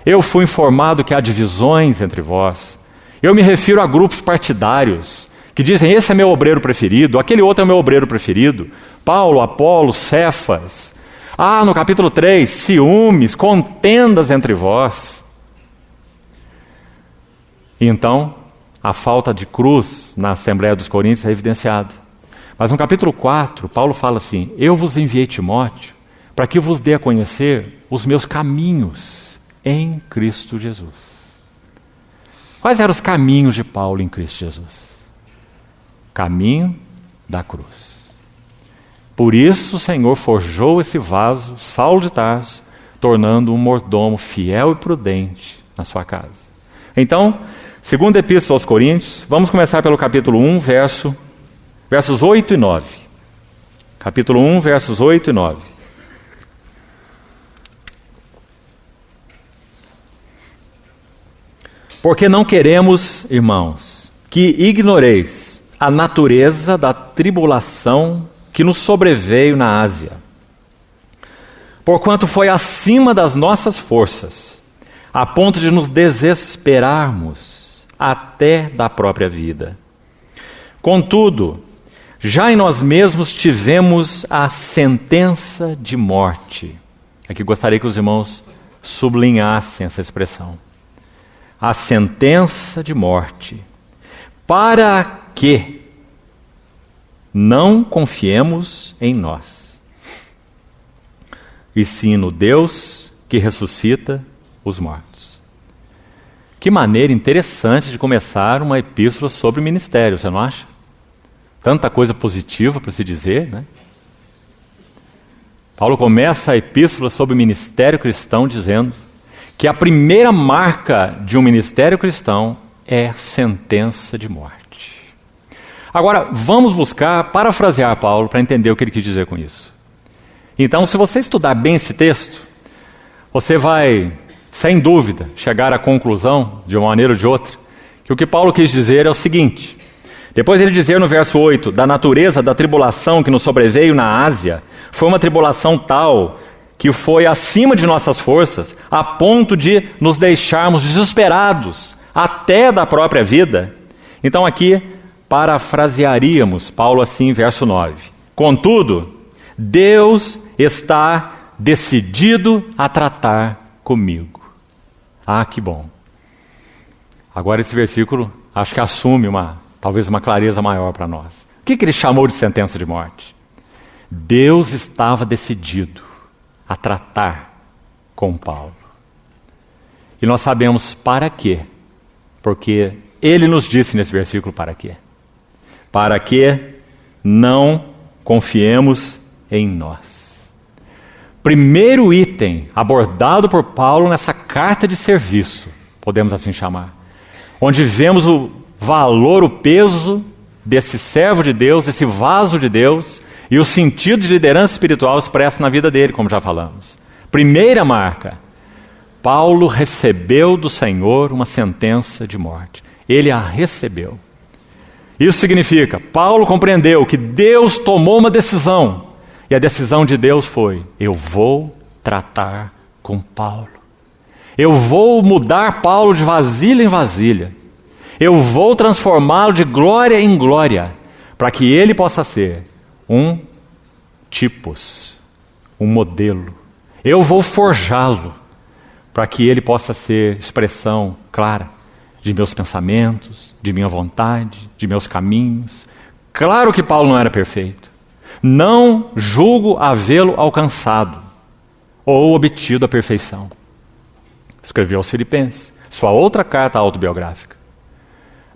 Eu fui informado que há divisões entre vós. Eu me refiro a grupos partidários, que dizem, esse é meu obreiro preferido, aquele outro é meu obreiro preferido. Paulo, Apolo, Cefas. No capítulo 3, ciúmes, contendas entre vós. E então, a falta de cruz na Assembleia dos Coríntios é evidenciada. Mas no capítulo 4, Paulo fala assim, eu vos enviei Timóteo para que vos dê a conhecer os meus caminhos em Cristo Jesus. Quais eram os caminhos de Paulo em Cristo Jesus? Caminho da cruz. Por isso o Senhor forjou esse vaso, Saulo de Tarso, tornando um mordomo fiel e prudente na sua casa. Então, segunda Epístola aos Coríntios, vamos começar pelo capítulo 1, versos 8 e 9. Capítulo 1, versos 8 e 9. Porque não queremos, irmãos, que ignoreis a natureza da tribulação que nos sobreveio na Ásia, porquanto foi acima das nossas forças, a ponto de nos desesperarmos até da própria vida. Contudo, já em nós mesmos tivemos a sentença de morte. Aqui gostaria que os irmãos sublinhassem essa expressão. A sentença de morte, para que não confiemos em nós, e sim no Deus que ressuscita os mortos. Que maneira interessante de começar uma epístola sobre ministério, você não acha? Tanta coisa positiva para se dizer, né? Paulo começa a epístola sobre o ministério cristão dizendo que a primeira marca de um ministério cristão é sentença de morte. Agora, vamos buscar parafrasear Paulo para entender o que ele quis dizer com isso. Então, se você estudar bem esse texto, você vai, sem dúvida, chegar à conclusão, de uma maneira ou de outra, que o que Paulo quis dizer é o seguinte. Depois ele dizer no verso 8, da natureza da tribulação que nos sobreveio na Ásia, foi uma tribulação tal que foi acima de nossas forças, a ponto de nos deixarmos desesperados, até da própria vida. Então aqui, parafrasearíamos Paulo assim, verso 9. Contudo, Deus está decidido a tratar comigo. Que bom. Agora esse versículo, acho que assume talvez uma clareza maior para nós. O que ele chamou de sentença de morte? Deus estava decidido a tratar com Paulo. E nós sabemos para quê. Porque ele nos disse nesse versículo para quê. Para que não confiemos em nós. Primeiro item abordado por Paulo nessa carta de serviço, podemos assim chamar, onde vemos o valor, o peso desse servo de Deus, desse vaso de Deus, e o sentido de liderança espiritual expresso na vida dele, como já falamos. Primeira marca, Paulo recebeu do Senhor uma sentença de morte. Ele a recebeu. Isso significa, Paulo compreendeu que Deus tomou uma decisão, e a decisão de Deus foi, eu vou tratar com Paulo. Eu vou mudar Paulo de vasilha em vasilha. Eu vou transformá-lo de glória em glória, para que ele possa ser um tipos, um modelo. Eu vou forjá-lo para que ele possa ser expressão clara de meus pensamentos, de minha vontade, de meus caminhos. Claro que Paulo não era perfeito. Não julgo havê-lo alcançado ou obtido a perfeição. Escreveu aos Filipenses, sua outra carta autobiográfica.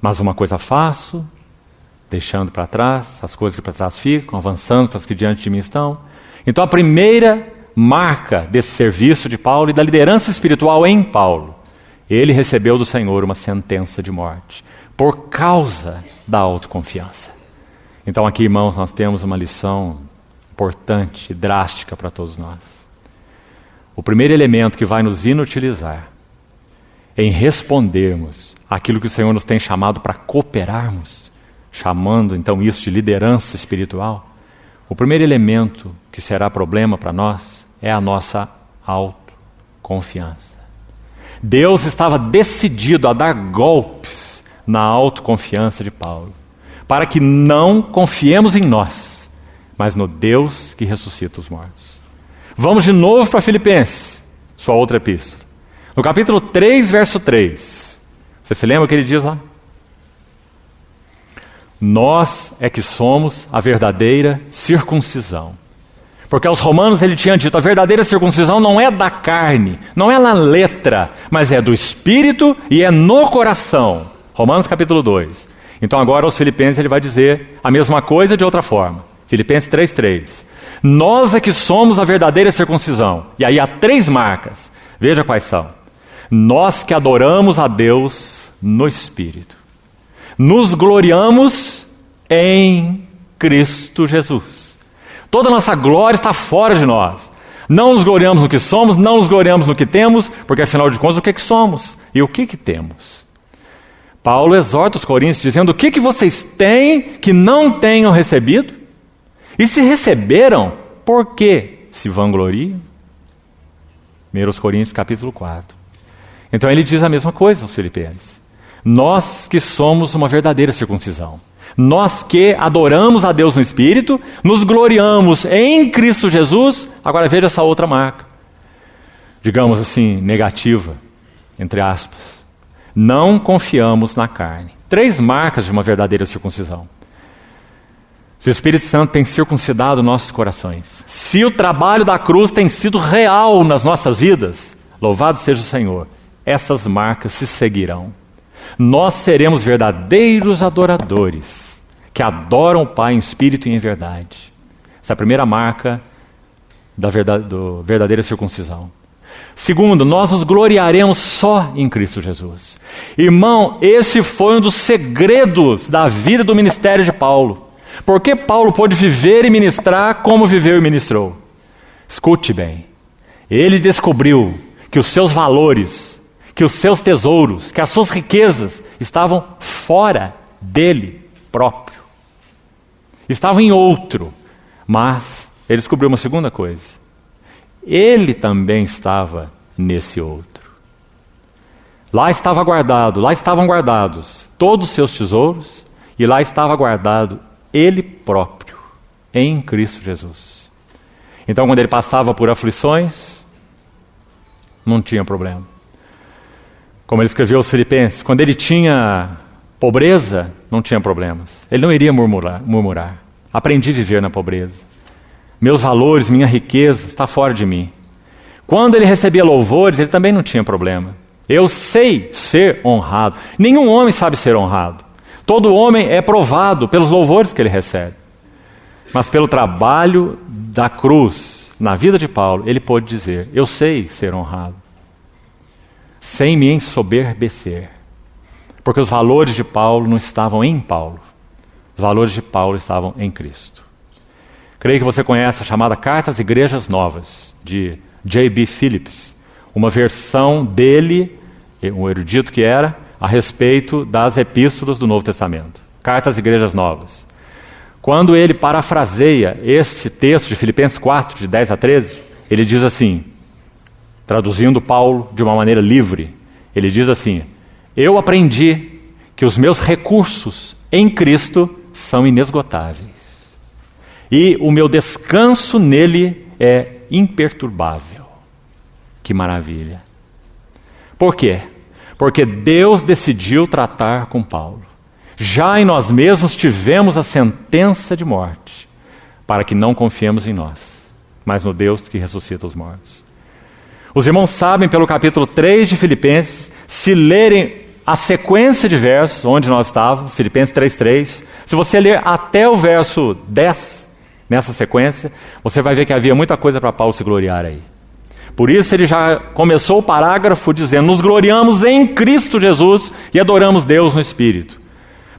Mas uma coisa faço, deixando para trás as coisas que para trás ficam, avançando para as que diante de mim estão. Então a primeira marca desse serviço de Paulo e da liderança espiritual em Paulo, ele recebeu do Senhor uma sentença de morte, por causa da autoconfiança. Então aqui, irmãos, nós temos uma lição importante e drástica para todos nós. O primeiro elemento que vai nos inutilizar em respondermos aquilo que o Senhor nos tem chamado para cooperarmos, chamando então isso de liderança espiritual, o primeiro elemento que será problema para nós é a nossa autoconfiança. Deus estava decidido a dar golpes na autoconfiança de Paulo, para que não confiemos em nós, mas no Deus que ressuscita os mortos. Vamos de novo para Filipenses, sua outra epístola. No capítulo 3, verso 3. Você se lembra o que ele diz lá? Nós é que somos a verdadeira circuncisão. Porque aos romanos ele tinha dito, a verdadeira circuncisão não é da carne, não é na letra, mas é do espírito e é no coração. Romanos capítulo 2. Então agora aos Filipenses ele vai dizer a mesma coisa de outra forma. Filipenses 3:3. Nós é que somos a verdadeira circuncisão. E aí há 3 marcas. Veja quais são. Nós que adoramos a Deus no Espírito. Nos gloriamos em Cristo Jesus. Toda a nossa glória está fora de nós. Não nos gloriamos no que somos, não nos gloriamos no que temos, porque afinal de contas o que somos e o que temos? Paulo exorta os coríntios dizendo, o que vocês têm que não tenham recebido? E se receberam, por que se vangloriam? 1 Coríntios capítulo 4. Então ele diz a mesma coisa aos Filipenses. Nós que somos uma verdadeira circuncisão. Nós que adoramos a Deus no Espírito, nos gloriamos em Cristo Jesus. Agora veja essa outra marca. Digamos assim, negativa, entre aspas. Não confiamos na carne. 3 marcas de uma verdadeira circuncisão. Se o Espírito Santo tem circuncidado nossos corações, se o trabalho da cruz tem sido real nas nossas vidas, louvado seja o Senhor, essas marcas se seguirão. Nós seremos verdadeiros adoradores, que adoram o Pai em espírito e em verdade. Essa é a primeira marca da verdadeira circuncisão. Segundo, nós nos gloriaremos só em Cristo Jesus. Irmão, esse foi um dos segredos da vida do ministério de Paulo. Por que Paulo pôde viver e ministrar como viveu e ministrou? Escute bem. Ele descobriu que os seus valores, que os seus tesouros, que as suas riquezas estavam fora dele próprio. Estavam em outro. Mas ele descobriu uma segunda coisa. Ele também estava nesse outro. Lá estavam guardados todos os seus tesouros, e lá estava guardado ele próprio, em Cristo Jesus. Então, quando ele passava por aflições, não tinha problema. Como ele escreveu aos Filipenses, quando ele tinha pobreza, não tinha problemas. Ele não iria murmurar. Aprendi a viver na pobreza. Meus valores, minha riqueza está fora de mim. Quando ele recebia louvores, ele também não tinha problema. Eu sei ser honrado. Nenhum homem sabe ser honrado. Todo homem é provado pelos louvores que ele recebe. Mas pelo trabalho da cruz, na vida de Paulo, ele pôde dizer, eu sei ser honrado. Sem me ensoberbecer. Porque os valores de Paulo não estavam em Paulo. Os valores de Paulo estavam em Cristo. Creio que você conhece a chamada Carta às Igrejas Novas, de J.B. Phillips. Uma versão dele, um erudito que era, a respeito das epístolas do Novo Testamento. Carta às Igrejas Novas. Quando ele parafraseia este texto de Filipenses 4, de 10 a 13, ele diz assim, traduzindo Paulo de uma maneira livre, ele diz assim, eu aprendi que os meus recursos em Cristo são inesgotáveis. e o meu descanso nele é imperturbável. Que maravilha! Por quê? Porque Deus decidiu tratar com Paulo. Já em nós mesmos tivemos a sentença de morte, para que não confiemos em nós, mas no Deus que ressuscita os mortos. Os irmãos sabem, pelo capítulo 3 de Filipenses, se lerem a sequência de versos onde nós estávamos, Filipenses 3:3, se você ler até o verso 10, nessa sequência, você vai ver que havia muita coisa para Paulo se gloriar aí. Por isso ele já começou o parágrafo dizendo: nos gloriamos em Cristo Jesus e adoramos Deus no Espírito.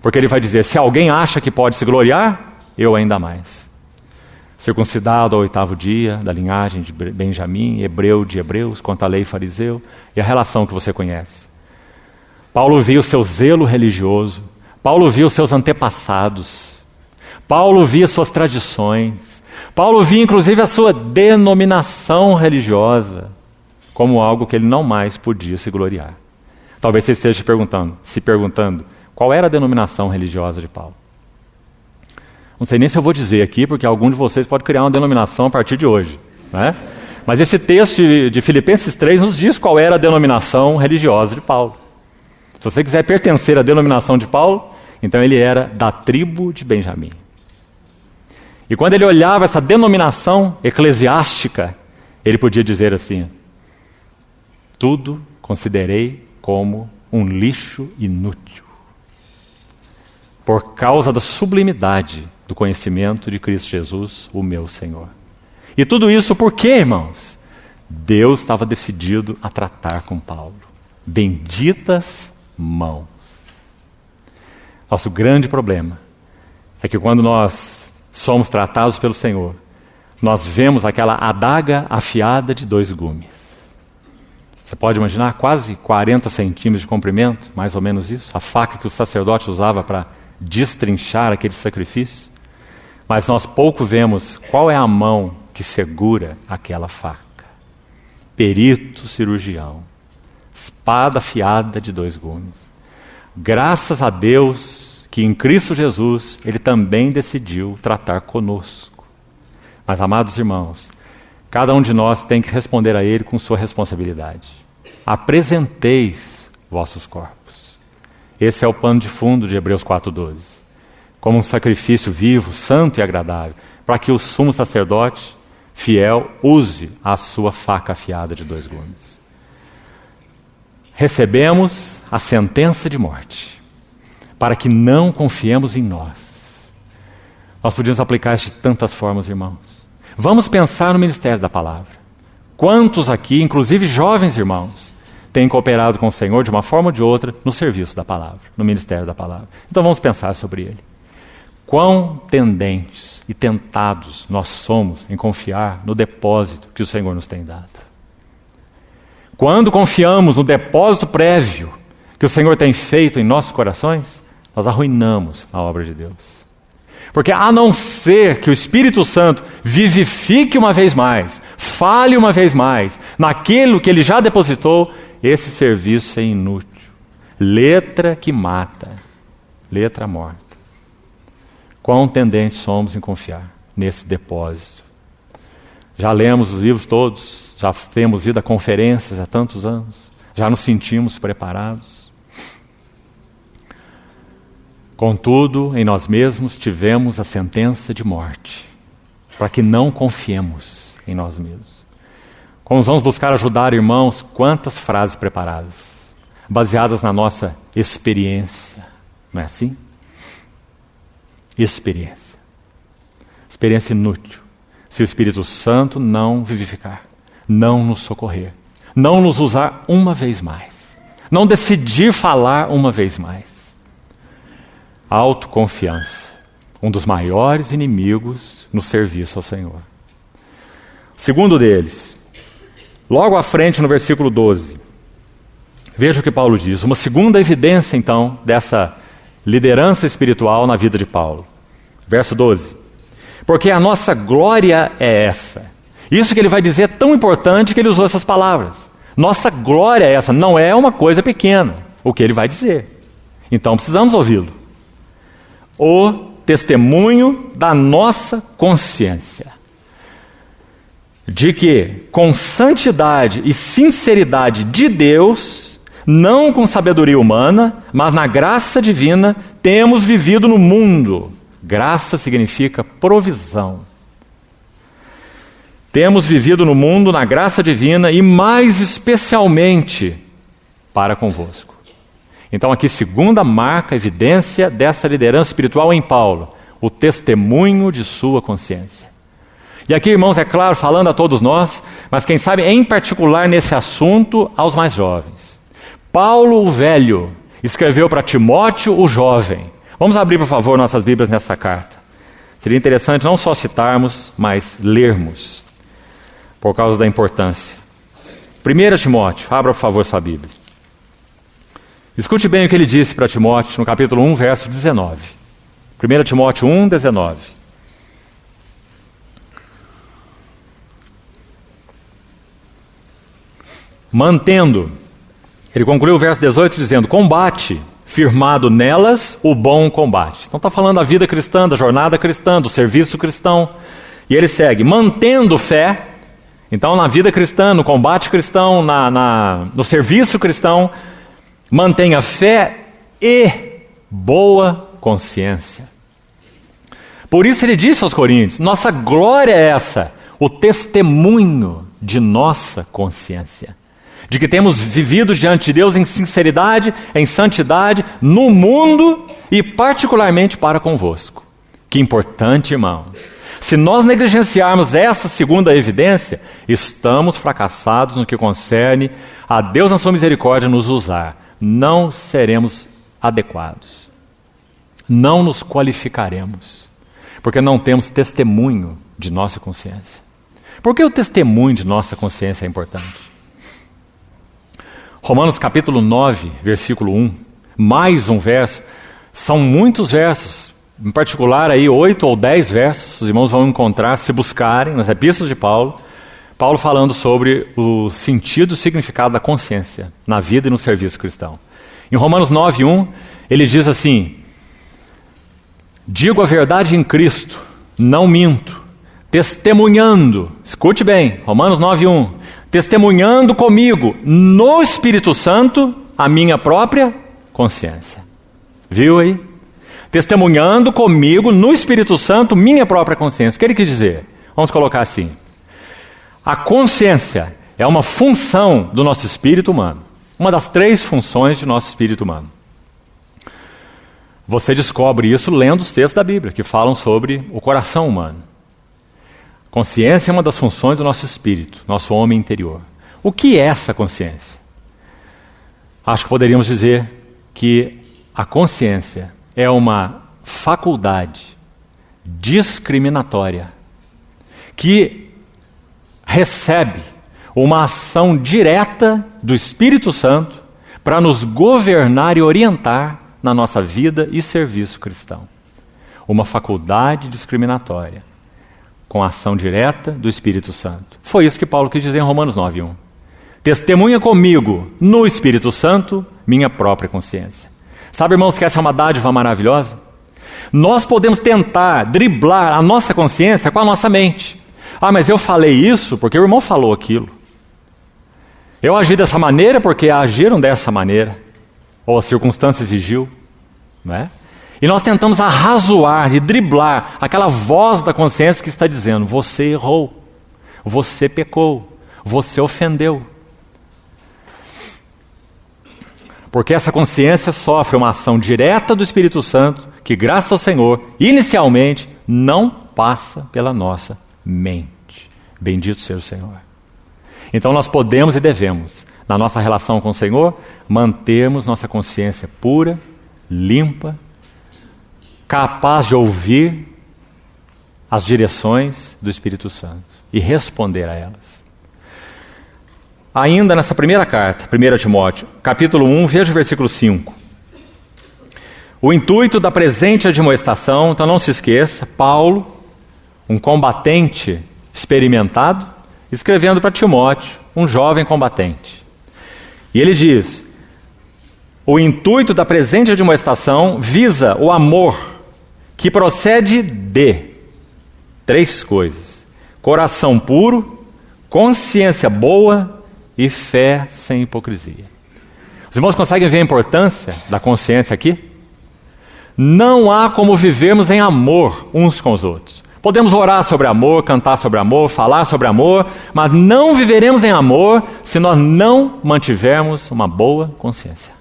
Porque ele vai dizer: se alguém acha que pode se gloriar, eu ainda mais. Circuncidado ao 8º dia, da linhagem de Benjamim, hebreu de hebreus, quanto à lei fariseu, e a relação que você conhece. Paulo viu seu zelo religioso, Paulo viu seus antepassados, Paulo via suas tradições, Paulo via inclusive a sua denominação religiosa como algo que ele não mais podia se gloriar. Talvez você esteja se perguntando qual era a denominação religiosa de Paulo. Não sei nem se eu vou dizer aqui, porque algum de vocês pode criar uma denominação a partir de hoje, né? Mas esse texto de Filipenses 3 nos diz qual era a denominação religiosa de Paulo. Se você quiser pertencer à denominação de Paulo, então ele era da tribo de Benjamim. E quando ele olhava essa denominação eclesiástica, ele podia dizer assim: tudo considerei como um lixo inútil, por causa da sublimidade do conhecimento de Cristo Jesus, o meu Senhor. E tudo isso por quê, irmãos? Deus estava decidido a tratar com Paulo. Benditas mãos. Nosso grande problema é que quando nós somos tratados pelo Senhor, nós vemos aquela adaga afiada de 2 gumes. Você pode imaginar, quase 40 centímetros de comprimento, mais ou menos isso, a faca que o sacerdote usava para destrinchar aquele sacrifício. Mas nós pouco vemos qual é a mão que segura aquela faca. Perito cirurgião, espada afiada de 2 gumes. Graças a Deus que em Cristo Jesus Ele também decidiu tratar conosco. Mas, amados irmãos, cada um de nós tem que responder a Ele com sua responsabilidade. Apresenteis vossos corpos. Esse é o pano de fundo de Hebreus 4:12. Como um sacrifício vivo, santo e agradável, para que o sumo sacerdote fiel use a sua faca afiada de 2 gumes. Recebemos a sentença de morte, para que não confiemos em nós. Nós podíamos aplicar isso de tantas formas, irmãos. Vamos pensar no ministério da palavra. Quantos aqui, inclusive jovens irmãos, têm cooperado com o Senhor de uma forma ou de outra no serviço da palavra, no ministério da palavra? Então vamos pensar sobre ele. Quão tendentes e tentados nós somos em confiar no depósito que o Senhor nos tem dado. Quando confiamos no depósito prévio que o Senhor tem feito em nossos corações, nós arruinamos a obra de Deus. Porque a não ser que o Espírito Santo vivifique uma vez mais, fale uma vez mais, naquilo que Ele já depositou, esse serviço é inútil. Letra que mata, letra morta. Quão tendentes somos em confiar nesse depósito. Já lemos os livros todos, já temos ido a conferências há tantos anos, já nos sentimos preparados. Contudo, em nós mesmos tivemos a sentença de morte, para que não confiemos em nós mesmos. Como vamos buscar ajudar irmãos, quantas frases preparadas, baseadas na nossa experiência, não é assim? Experiência inútil, se o Espírito Santo não vivificar, não nos socorrer, não nos usar uma vez mais, não decidir falar uma vez mais. Autoconfiança, um dos maiores inimigos no serviço ao Senhor. O segundo deles, logo à frente no versículo 12, veja o que Paulo diz, uma segunda evidência então dessa liderança espiritual na vida de Paulo. Verso 12. Porque a nossa glória é essa. Isso que ele vai dizer é tão importante que ele usou essas palavras. Nossa glória é essa. Não é uma coisa pequena o que ele vai dizer. Então precisamos ouvi-lo. O testemunho da nossa consciência, de que com santidade e sinceridade de Deus, não com sabedoria humana, mas na graça divina, temos vivido no mundo. Graça significa provisão. Temos vivido no mundo na graça divina e mais especialmente para convosco. Então aqui, segunda marca, evidência dessa liderança espiritual em Paulo, o testemunho de sua consciência. E aqui, irmãos, é claro, falando a todos nós, mas quem sabe em particular nesse assunto aos mais jovens. Paulo, o velho, escreveu para Timóteo, o jovem. Vamos abrir, por favor, nossas Bíblias nessa carta. Seria interessante não só citarmos, mas lermos, por causa da importância. 1 Timóteo, abra, por favor, sua Bíblia. Escute bem o que ele disse para Timóteo no capítulo 1, verso 19. 1 Timóteo 1, 19. Mantendo, ele concluiu o verso 18 dizendo, combate, firmado nelas, o bom combate. Então está falando da vida cristã, da jornada cristã, do serviço cristão. E ele segue, mantendo fé. Então na vida cristã, no combate cristão, no serviço cristão, mantenha fé e boa consciência. Por isso ele disse aos Coríntios, nossa glória é essa, o testemunho de nossa consciência. De que temos vivido diante de Deus em sinceridade, em santidade, no mundo e particularmente para convosco. Que importante, irmãos. Se nós negligenciarmos essa segunda evidência, estamos fracassados no que concerne a Deus na sua misericórdia nos usar. Não seremos adequados. Não nos qualificaremos. Porque não temos testemunho de nossa consciência. Por que o testemunho de nossa consciência é importante? Romanos capítulo 9, versículo 1, mais um verso, são muitos versos, em particular aí 8 ou 10 versos, os irmãos vão encontrar, se buscarem, nas epístolas de Paulo, Paulo falando sobre o sentido e significado da consciência na vida e no serviço cristão. Em Romanos 9, 1, ele diz assim, digo a verdade em Cristo, não minto, testemunhando, escute bem, Romanos 9, 1, testemunhando comigo no Espírito Santo a minha própria consciência. Viu aí? Testemunhando comigo no Espírito Santo minha própria consciência. O que ele quis dizer? Vamos colocar assim. A consciência é uma função do nosso espírito humano. Uma das 3 funções de nosso espírito humano. Você descobre isso lendo os textos da Bíblia, que falam sobre o coração humano. Consciência é uma das funções do nosso espírito, nosso homem interior. O que é essa consciência? Acho que poderíamos dizer que a consciência é uma faculdade discriminatória que recebe uma ação direta do Espírito Santo para nos governar e orientar na nossa vida e serviço cristão. Uma faculdade discriminatória com a ação direta do Espírito Santo. Foi isso que Paulo quis dizer em Romanos 9, 1. Testemunha comigo no Espírito Santo minha própria consciência. Sabe, irmãos, que essa é uma dádiva maravilhosa? Nós podemos tentar driblar a nossa consciência com a nossa mente. Ah, mas eu falei isso porque o irmão falou aquilo. Eu agi dessa maneira porque agiram dessa maneira. Ou a circunstância exigiu. Não é? E nós tentamos arrazoar e driblar aquela voz da consciência que está dizendo, você errou, você pecou, você ofendeu. Porque essa consciência sofre uma ação direta do Espírito Santo, que graças ao Senhor, inicialmente, não passa pela nossa mente. Bendito seja o Senhor. Então nós podemos e devemos, na nossa relação com o Senhor, mantermos nossa consciência pura, limpa, capaz de ouvir as direções do Espírito Santo e responder a elas. Ainda nessa primeira carta, 1 Timóteo, capítulo 1, veja o versículo 5. O intuito da presente admoestação, então não se esqueça, Paulo, um combatente experimentado, escrevendo para Timóteo, um jovem combatente. E ele diz, o intuito da presente admoestação visa o amor que procede de 3 coisas: coração puro, consciência boa e fé sem hipocrisia. Os irmãos conseguem ver a importância da consciência aqui? Não há como vivermos em amor uns com os outros. Podemos orar sobre amor, cantar sobre amor, falar sobre amor, mas não viveremos em amor se nós não mantivermos uma boa consciência.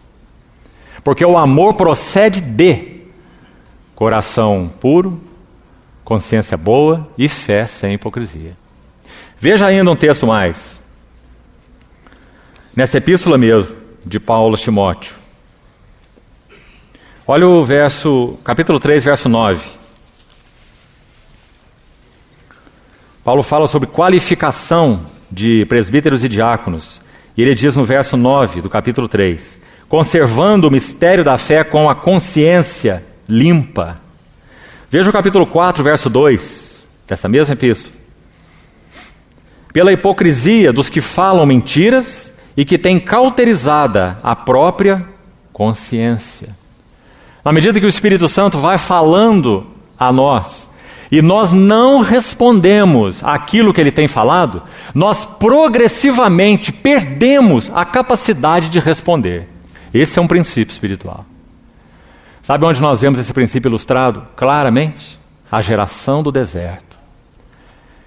Porque o amor procede de coração puro, consciência boa e fé sem hipocrisia. Veja ainda um texto mais. Nessa epístola mesmo, de Paulo a Timóteo. Olha o capítulo 3, verso 9. Paulo fala sobre qualificação de presbíteros e diáconos. E ele diz no verso 9 do capítulo 3: conservando o mistério da fé com a consciência limpa. Veja o capítulo 4, verso 2, dessa mesma epístola. Pela hipocrisia dos que falam mentiras e que têm cauterizada a própria consciência. Na medida que o Espírito Santo vai falando a nós, e nós não respondemos àquilo que ele tem falado, nós progressivamente perdemos a capacidade de responder. Esse é um princípio espiritual. Sabe onde nós vemos esse princípio ilustrado? Claramente, a geração do deserto.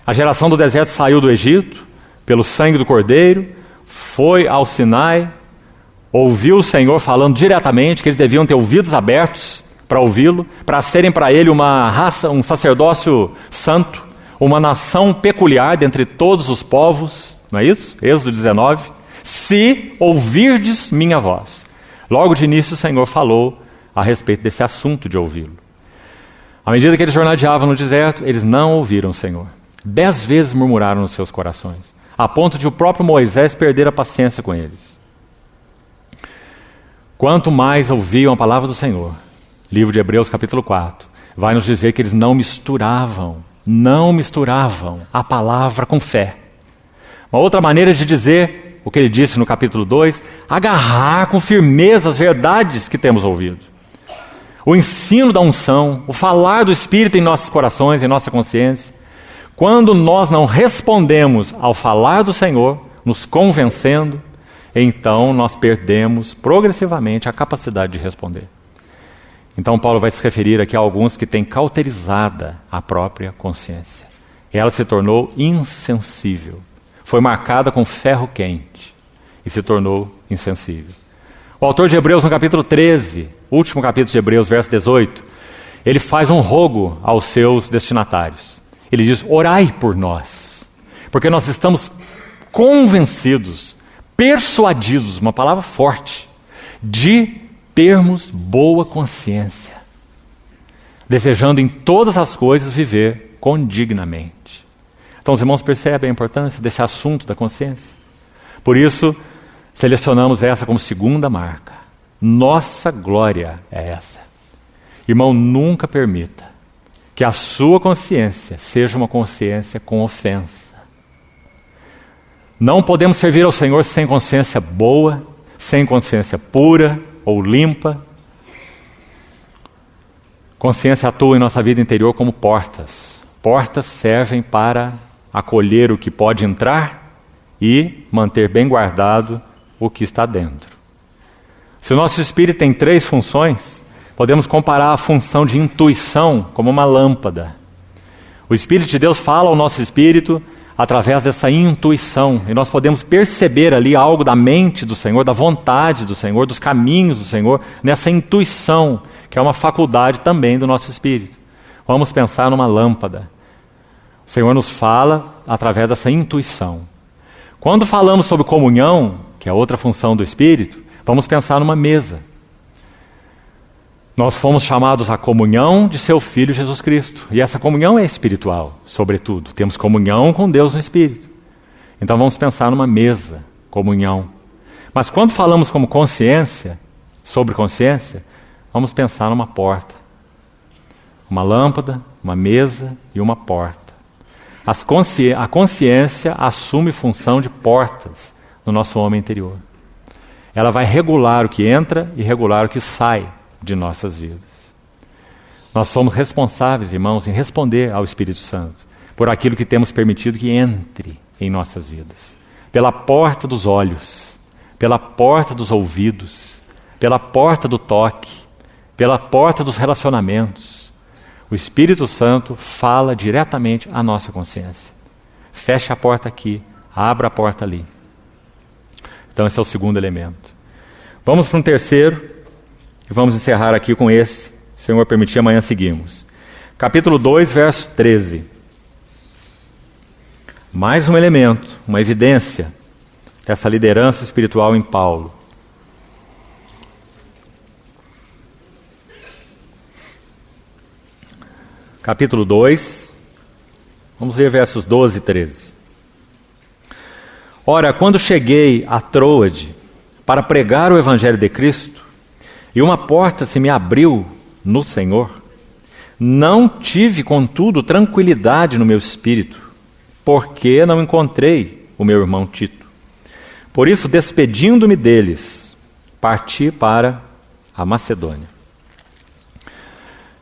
A geração do deserto saiu do Egito, pelo sangue do Cordeiro, foi ao Sinai, ouviu o Senhor falando diretamente, que eles deviam ter ouvidos abertos para ouvi-lo, para serem para ele uma raça, um sacerdócio santo, uma nação peculiar dentre todos os povos, não é isso? Êxodo 19. Se ouvirdes minha voz. Logo de início o Senhor falou a respeito desse assunto de ouvi-lo. À medida que eles jornadeavam no deserto, eles não ouviram o Senhor. 10 vezes murmuraram nos seus corações, a ponto de o próprio Moisés perder a paciência com eles. Quanto mais ouviam a palavra do Senhor, livro de Hebreus capítulo 4, vai nos dizer que eles não misturavam a palavra com fé. Uma outra maneira de dizer o que ele disse no capítulo 2, agarrar com firmeza as verdades que temos ouvido. O ensino da unção, o falar do Espírito em nossos corações, em nossa consciência. Quando nós não respondemos ao falar do Senhor, nos convencendo, então nós perdemos progressivamente a capacidade de responder. Então Paulo vai se referir aqui a alguns que têm cauterizada a própria consciência. Ela se tornou insensível. Foi marcada com ferro quente e se tornou insensível. O autor de Hebreus, no capítulo 13, último capítulo de Hebreus, verso 18, ele faz um rogo aos seus destinatários. Ele diz: orai por nós, porque nós estamos convencidos, persuadidos, uma palavra forte, de termos boa consciência, desejando em todas as coisas viver condignamente. Então os irmãos percebem a importância desse assunto da consciência. Por isso, selecionamos essa como segunda marca. Nossa glória é essa. Irmão, nunca permita que a sua consciência seja uma consciência com ofensa. Não podemos servir ao Senhor sem consciência boa, sem consciência pura ou limpa. Consciência atua em nossa vida interior como portas. Portas servem para acolher o que pode entrar e manter bem guardado o que está dentro. Se o nosso espírito tem 3 funções, podemos comparar a função de intuição como uma lâmpada. O Espírito de Deus fala ao nosso espírito através dessa intuição, e nós podemos perceber ali algo da mente do Senhor, da vontade do Senhor, dos caminhos do Senhor, nessa intuição, que é uma faculdade também do nosso espírito. Vamos pensar numa lâmpada. O Senhor nos fala através dessa intuição. Quando falamos sobre comunhão, que é outra função do Espírito, vamos pensar numa mesa. Nós fomos chamados à comunhão de seu Filho Jesus Cristo. E essa comunhão é espiritual, sobretudo. Temos comunhão com Deus no Espírito. Então vamos pensar numa mesa, comunhão. Mas quando falamos como consciência, sobre consciência, vamos pensar numa porta. Uma lâmpada, uma mesa e uma porta. A consciência assume função de portas no nosso homem interior. Ela vai regular o que entra e regular o que sai de nossas vidas. Nós somos responsáveis, irmãos, em responder ao Espírito Santo por aquilo que temos permitido que entre em nossas vidas. Pela porta dos olhos, pela porta dos ouvidos, pela porta do toque, pela porta dos relacionamentos. O Espírito Santo fala diretamente à nossa consciência. Fecha a porta aqui, abra a porta ali. Então esse é o segundo elemento. Vamos para um terceiro e vamos encerrar aqui com esse. Se o Senhor permitir, amanhã seguimos. Capítulo 2, verso 13. Mais um elemento, uma evidência dessa liderança espiritual em Paulo. Capítulo 2, vamos ver versos 12 e 13. Ora, quando cheguei a Troade para pregar o Evangelho de Cristo, e uma porta se me abriu no Senhor, não tive, contudo, tranquilidade no meu espírito, porque não encontrei o meu irmão Tito. Por isso, despedindo-me deles, parti para a Macedônia.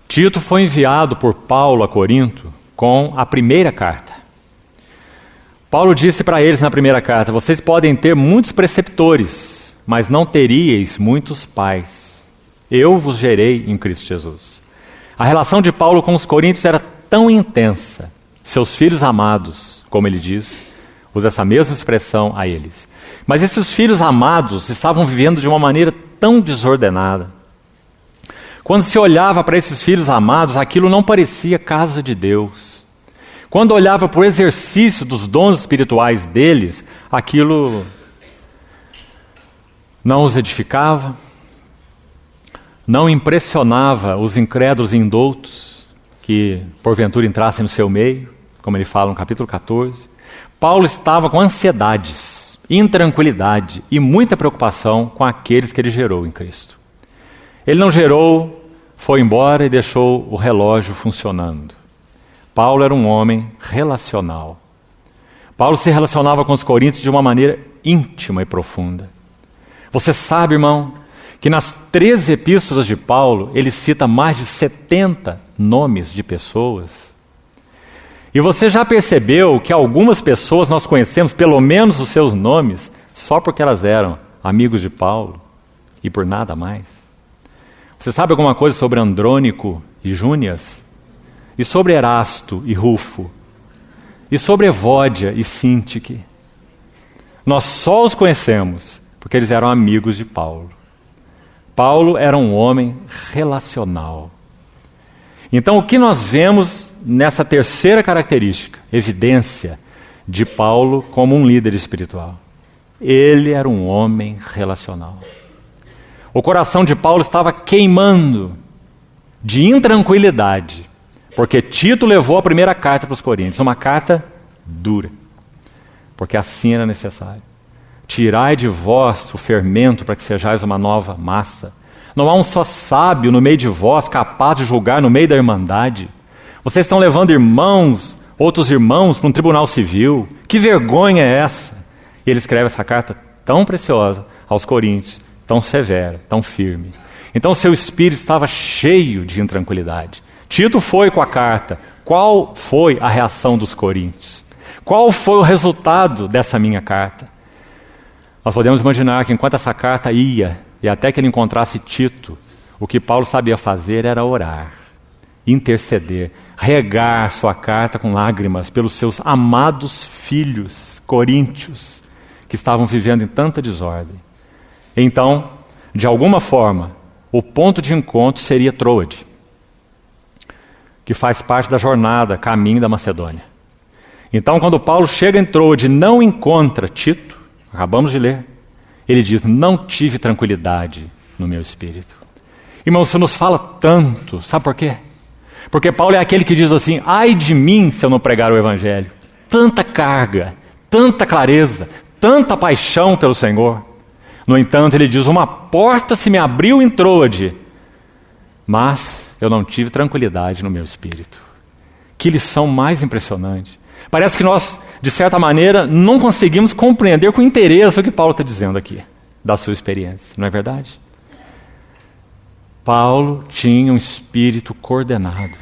Tito foi enviado por Paulo a Corinto com a primeira carta. Paulo disse para eles na primeira carta: vocês podem ter muitos preceptores, mas não teríeis muitos pais. Eu vos gerei em Cristo Jesus. A relação de Paulo com os coríntios era tão intensa. Seus filhos amados, como ele diz, usa essa mesma expressão a eles. Mas esses filhos amados estavam vivendo de uma maneira tão desordenada. Quando se olhava para esses filhos amados, aquilo não parecia casa de Deus. Quando olhava para o exercício dos dons espirituais deles, aquilo não os edificava, não impressionava os incrédulos e indoutos que porventura entrassem no seu meio, como ele fala no capítulo 14. Paulo estava com ansiedades, intranquilidade e muita preocupação com aqueles que ele gerou em Cristo. Ele não gerou, foi embora e deixou o relógio funcionando. Paulo era um homem relacional. Paulo se relacionava com os coríntios de uma maneira íntima e profunda. Você sabe, irmão, que nas 13 epístolas de Paulo, ele cita mais de 70 nomes de pessoas. E você já percebeu que algumas pessoas nós conhecemos, pelo menos os seus nomes, só porque elas eram amigos de Paulo e por nada mais? Você sabe alguma coisa sobre Andrônico e Júnias? E sobre Erasto e Rufo? E sobre Evódia e Sintique? Nós só os conhecemos porque eles eram amigos de Paulo. Paulo era um homem relacional. Então, o que nós vemos nessa terceira característica, evidência de Paulo como um líder espiritual? Ele era um homem relacional. O coração de Paulo estava queimando de intranquilidade, porque Tito levou a primeira carta para os coríntios, uma carta dura, porque assim era necessário. Tirai de vós o fermento para que sejais uma nova massa. Não há um só sábio no meio de vós capaz de julgar no meio da irmandade. Vocês estão levando outros irmãos para um tribunal civil. Que vergonha é essa? E ele escreve essa carta tão preciosa aos coríntios, tão severa, tão firme. Então seu espírito estava cheio de intranquilidade. Tito foi com a carta. Qual foi a reação dos coríntios? Qual foi o resultado dessa minha carta? Nós podemos imaginar que enquanto essa carta ia, e até que ele encontrasse Tito, o que Paulo sabia fazer era orar, interceder, regar sua carta com lágrimas pelos seus amados filhos coríntios, que estavam vivendo em tanta desordem. Então, de alguma forma, o ponto de encontro seria Troade, que faz parte da jornada, caminho da Macedônia. Então, quando Paulo chega em Troade e não encontra Tito, acabamos de ler, ele diz: não tive tranquilidade no meu espírito. Irmão, isso nos fala tanto, sabe por quê? Porque Paulo é aquele que diz assim: ai de mim se eu não pregar o Evangelho. Tanta carga, tanta clareza, tanta paixão pelo Senhor. No entanto, ele diz: uma porta se me abriu em Troade, mas eu não tive tranquilidade no meu espírito. Que lição mais impressionante. Parece que nós, de certa maneira, não conseguimos compreender com interesse o que Paulo está dizendo aqui, da sua experiência, não é verdade? Paulo tinha um espírito coordenado.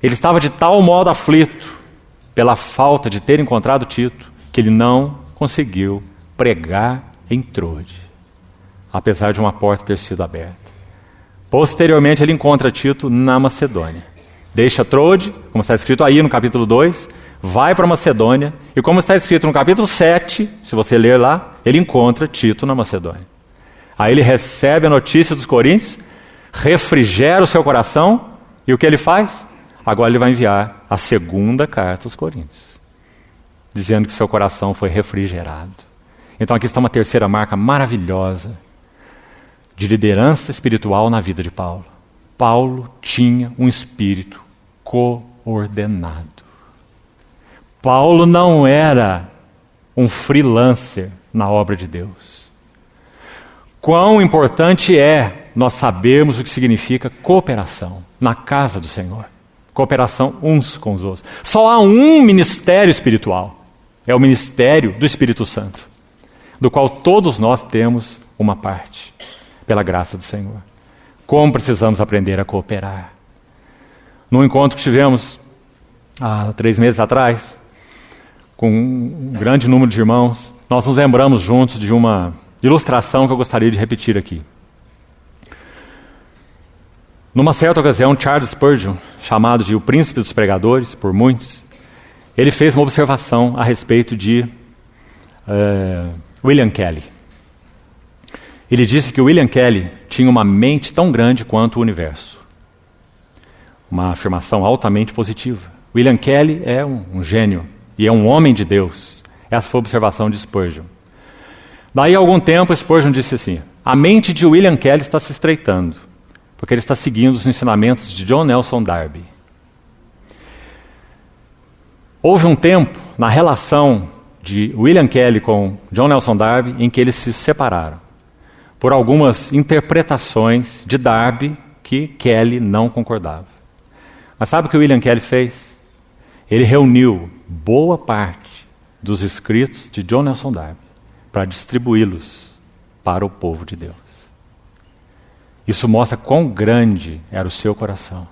Ele estava de tal modo aflito pela falta de ter encontrado Tito, que ele não conseguiu pregar em Trode, apesar de uma porta ter sido aberta. Posteriormente ele encontra Tito na Macedônia. Deixa Trode, como está escrito aí no capítulo 2, vai para Macedônia, e como está escrito no capítulo 7, se você ler lá, ele encontra Tito na Macedônia. Aí ele recebe a notícia dos coríntios, refrigera o seu coração, e o que ele faz? Agora ele vai enviar a segunda carta aos coríntios, dizendo que seu coração foi refrigerado. Então aqui está uma terceira marca maravilhosa de liderança espiritual na vida de Paulo. Paulo tinha um espírito coordenado. Paulo não era um freelancer na obra de Deus. Quão importante é nós sabermos o que significa cooperação na casa do Senhor. Cooperação uns com os outros. Só há um ministério espiritual. É o ministério do Espírito Santo, do qual todos nós temos uma parte, pela graça do Senhor. Como precisamos aprender a cooperar. Num encontro que tivemos há 3 meses atrás, com um grande número de irmãos, nós nos lembramos juntos de uma ilustração que eu gostaria de repetir aqui. Numa certa ocasião, Charles Spurgeon, chamado de o príncipe dos pregadores por muitos, ele fez uma observação a respeito de William Kelly. Ele disse que William Kelly tinha uma mente tão grande quanto o universo. Uma afirmação altamente positiva. William Kelly é um gênio e é um homem de Deus. Essa foi a observação de Spurgeon. Daí a algum tempo, Spurgeon disse assim: a mente de William Kelly está se estreitando, porque ele está seguindo os ensinamentos de John Nelson Darby. Houve um tempo na relação de William Kelly com John Nelson Darby em que eles se separaram, por algumas interpretações de Darby que Kelly não concordava. Mas sabe o que William Kelly fez? Ele reuniu boa parte dos escritos de John Nelson Darby para distribuí-los para o povo de Deus. Isso mostra quão grande era o seu coração.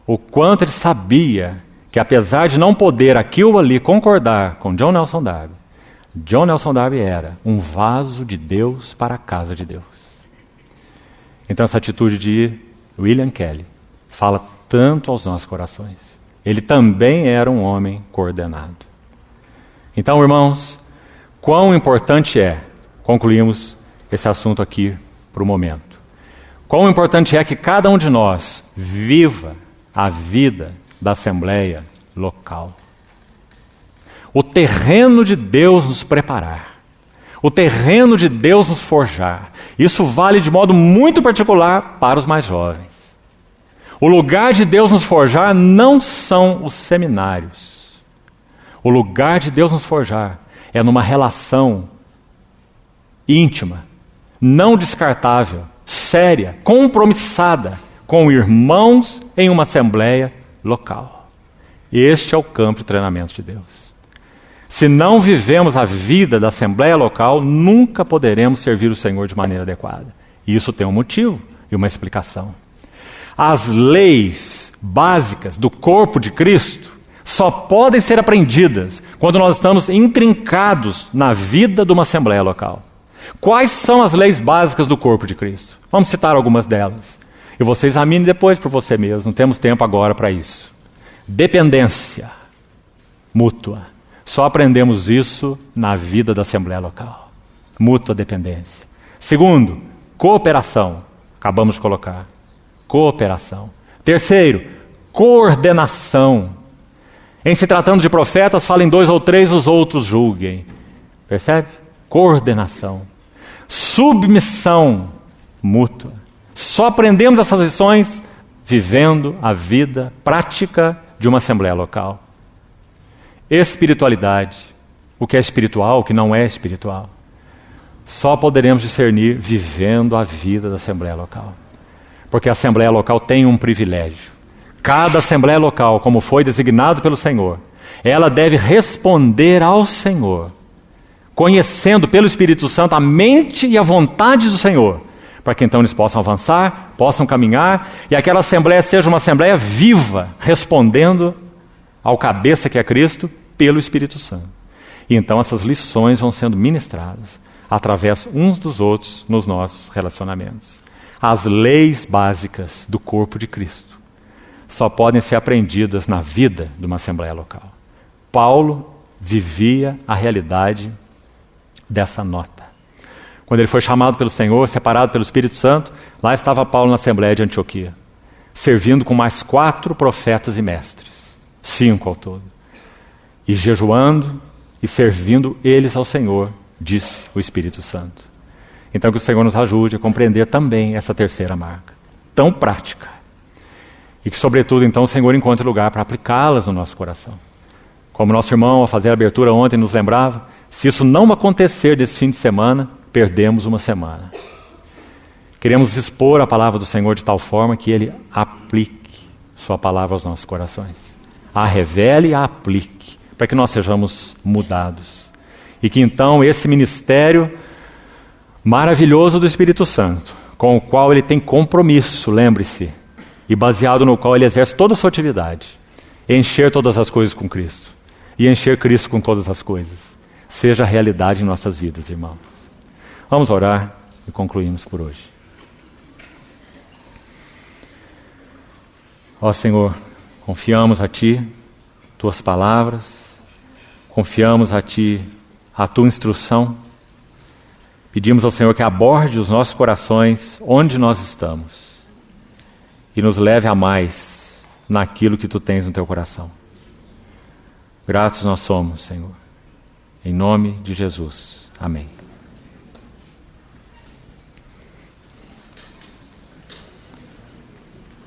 O quanto ele sabia que, apesar de não poder aqui ou ali concordar com John Nelson Darby era um vaso de Deus para a casa de Deus. Então essa atitude de William Kelly fala tanto aos nossos corações. Ele também era um homem coordenado. Então, irmãos, quão importante é, concluímos esse assunto aqui para o momento, quão importante é que cada um de nós viva a vida da Assembleia local. O terreno de Deus nos preparar, o terreno de Deus nos forjar. Isso vale de modo muito particular para os mais jovens. O lugar de Deus nos forjar não são os seminários. O lugar de Deus nos forjar é numa relação íntima, não descartável, séria, compromissada com irmãos em uma assembleia local. Este é o campo de treinamento de Deus. Se não vivemos a vida da assembleia local, nunca poderemos servir o Senhor de maneira adequada. E isso tem um motivo e uma explicação. As leis básicas do corpo de Cristo só podem ser aprendidas quando nós estamos intrincados na vida de uma assembleia local. Quais são as leis básicas do corpo de Cristo? Vamos citar algumas delas. E você examine depois por você mesmo, não temos tempo agora para isso. Dependência mútua. Só aprendemos isso na vida da assembleia local. Mútua dependência. Segundo, cooperação. Acabamos de colocar. Cooperação. Terceiro, coordenação. Em se tratando de profetas, falem 2 ou 3, os outros julguem. Percebe? Coordenação. Submissão mútua. Só aprendemos essas lições vivendo a vida prática de uma assembleia local. Espiritualidade. O que é espiritual, o que não é espiritual. Só poderemos discernir vivendo a vida da assembleia local. Porque a assembleia local tem um privilégio. Cada assembleia local, como foi designado pelo Senhor, ela deve responder ao Senhor, conhecendo pelo Espírito Santo a mente e a vontade do Senhor, para que então eles possam avançar, possam caminhar, e aquela assembleia seja uma assembleia viva, respondendo ao cabeça que é Cristo, pelo Espírito Santo. E então essas lições vão sendo ministradas através uns dos outros nos nossos relacionamentos. As leis básicas do corpo de Cristo só podem ser aprendidas na vida de uma assembleia local. Paulo vivia a realidade dessa nota. Quando ele foi chamado pelo Senhor, separado pelo Espírito Santo, lá estava Paulo na Assembleia de Antioquia, servindo com mais 4 profetas e mestres, 5 ao todo, e jejuando e servindo eles ao Senhor, disse o Espírito Santo. Então que o Senhor nos ajude a compreender também essa terceira marca, tão prática, e que sobretudo então o Senhor encontre lugar para aplicá-las no nosso coração. Como nosso irmão, ao fazer a abertura ontem, nos lembrava, se isso não acontecer desse fim de semana, perdemos uma semana. Queremos expor a palavra do Senhor de tal forma que Ele aplique sua palavra aos nossos corações. A revele e a aplique, para que nós sejamos mudados. E que então esse ministério maravilhoso do Espírito Santo, com o qual Ele tem compromisso, lembre-se, e baseado no qual Ele exerce toda a sua atividade, encher todas as coisas com Cristo, e encher Cristo com todas as coisas, seja realidade em nossas vidas, irmãos. Vamos orar e concluímos por hoje. Ó Senhor, confiamos a Ti, Tuas palavras, confiamos a Ti, a Tua instrução. Pedimos ao Senhor que aborde os nossos corações onde nós estamos e nos leve a mais naquilo que Tu tens no Teu coração. Gratos nós somos, Senhor. Em nome de Jesus. Amém.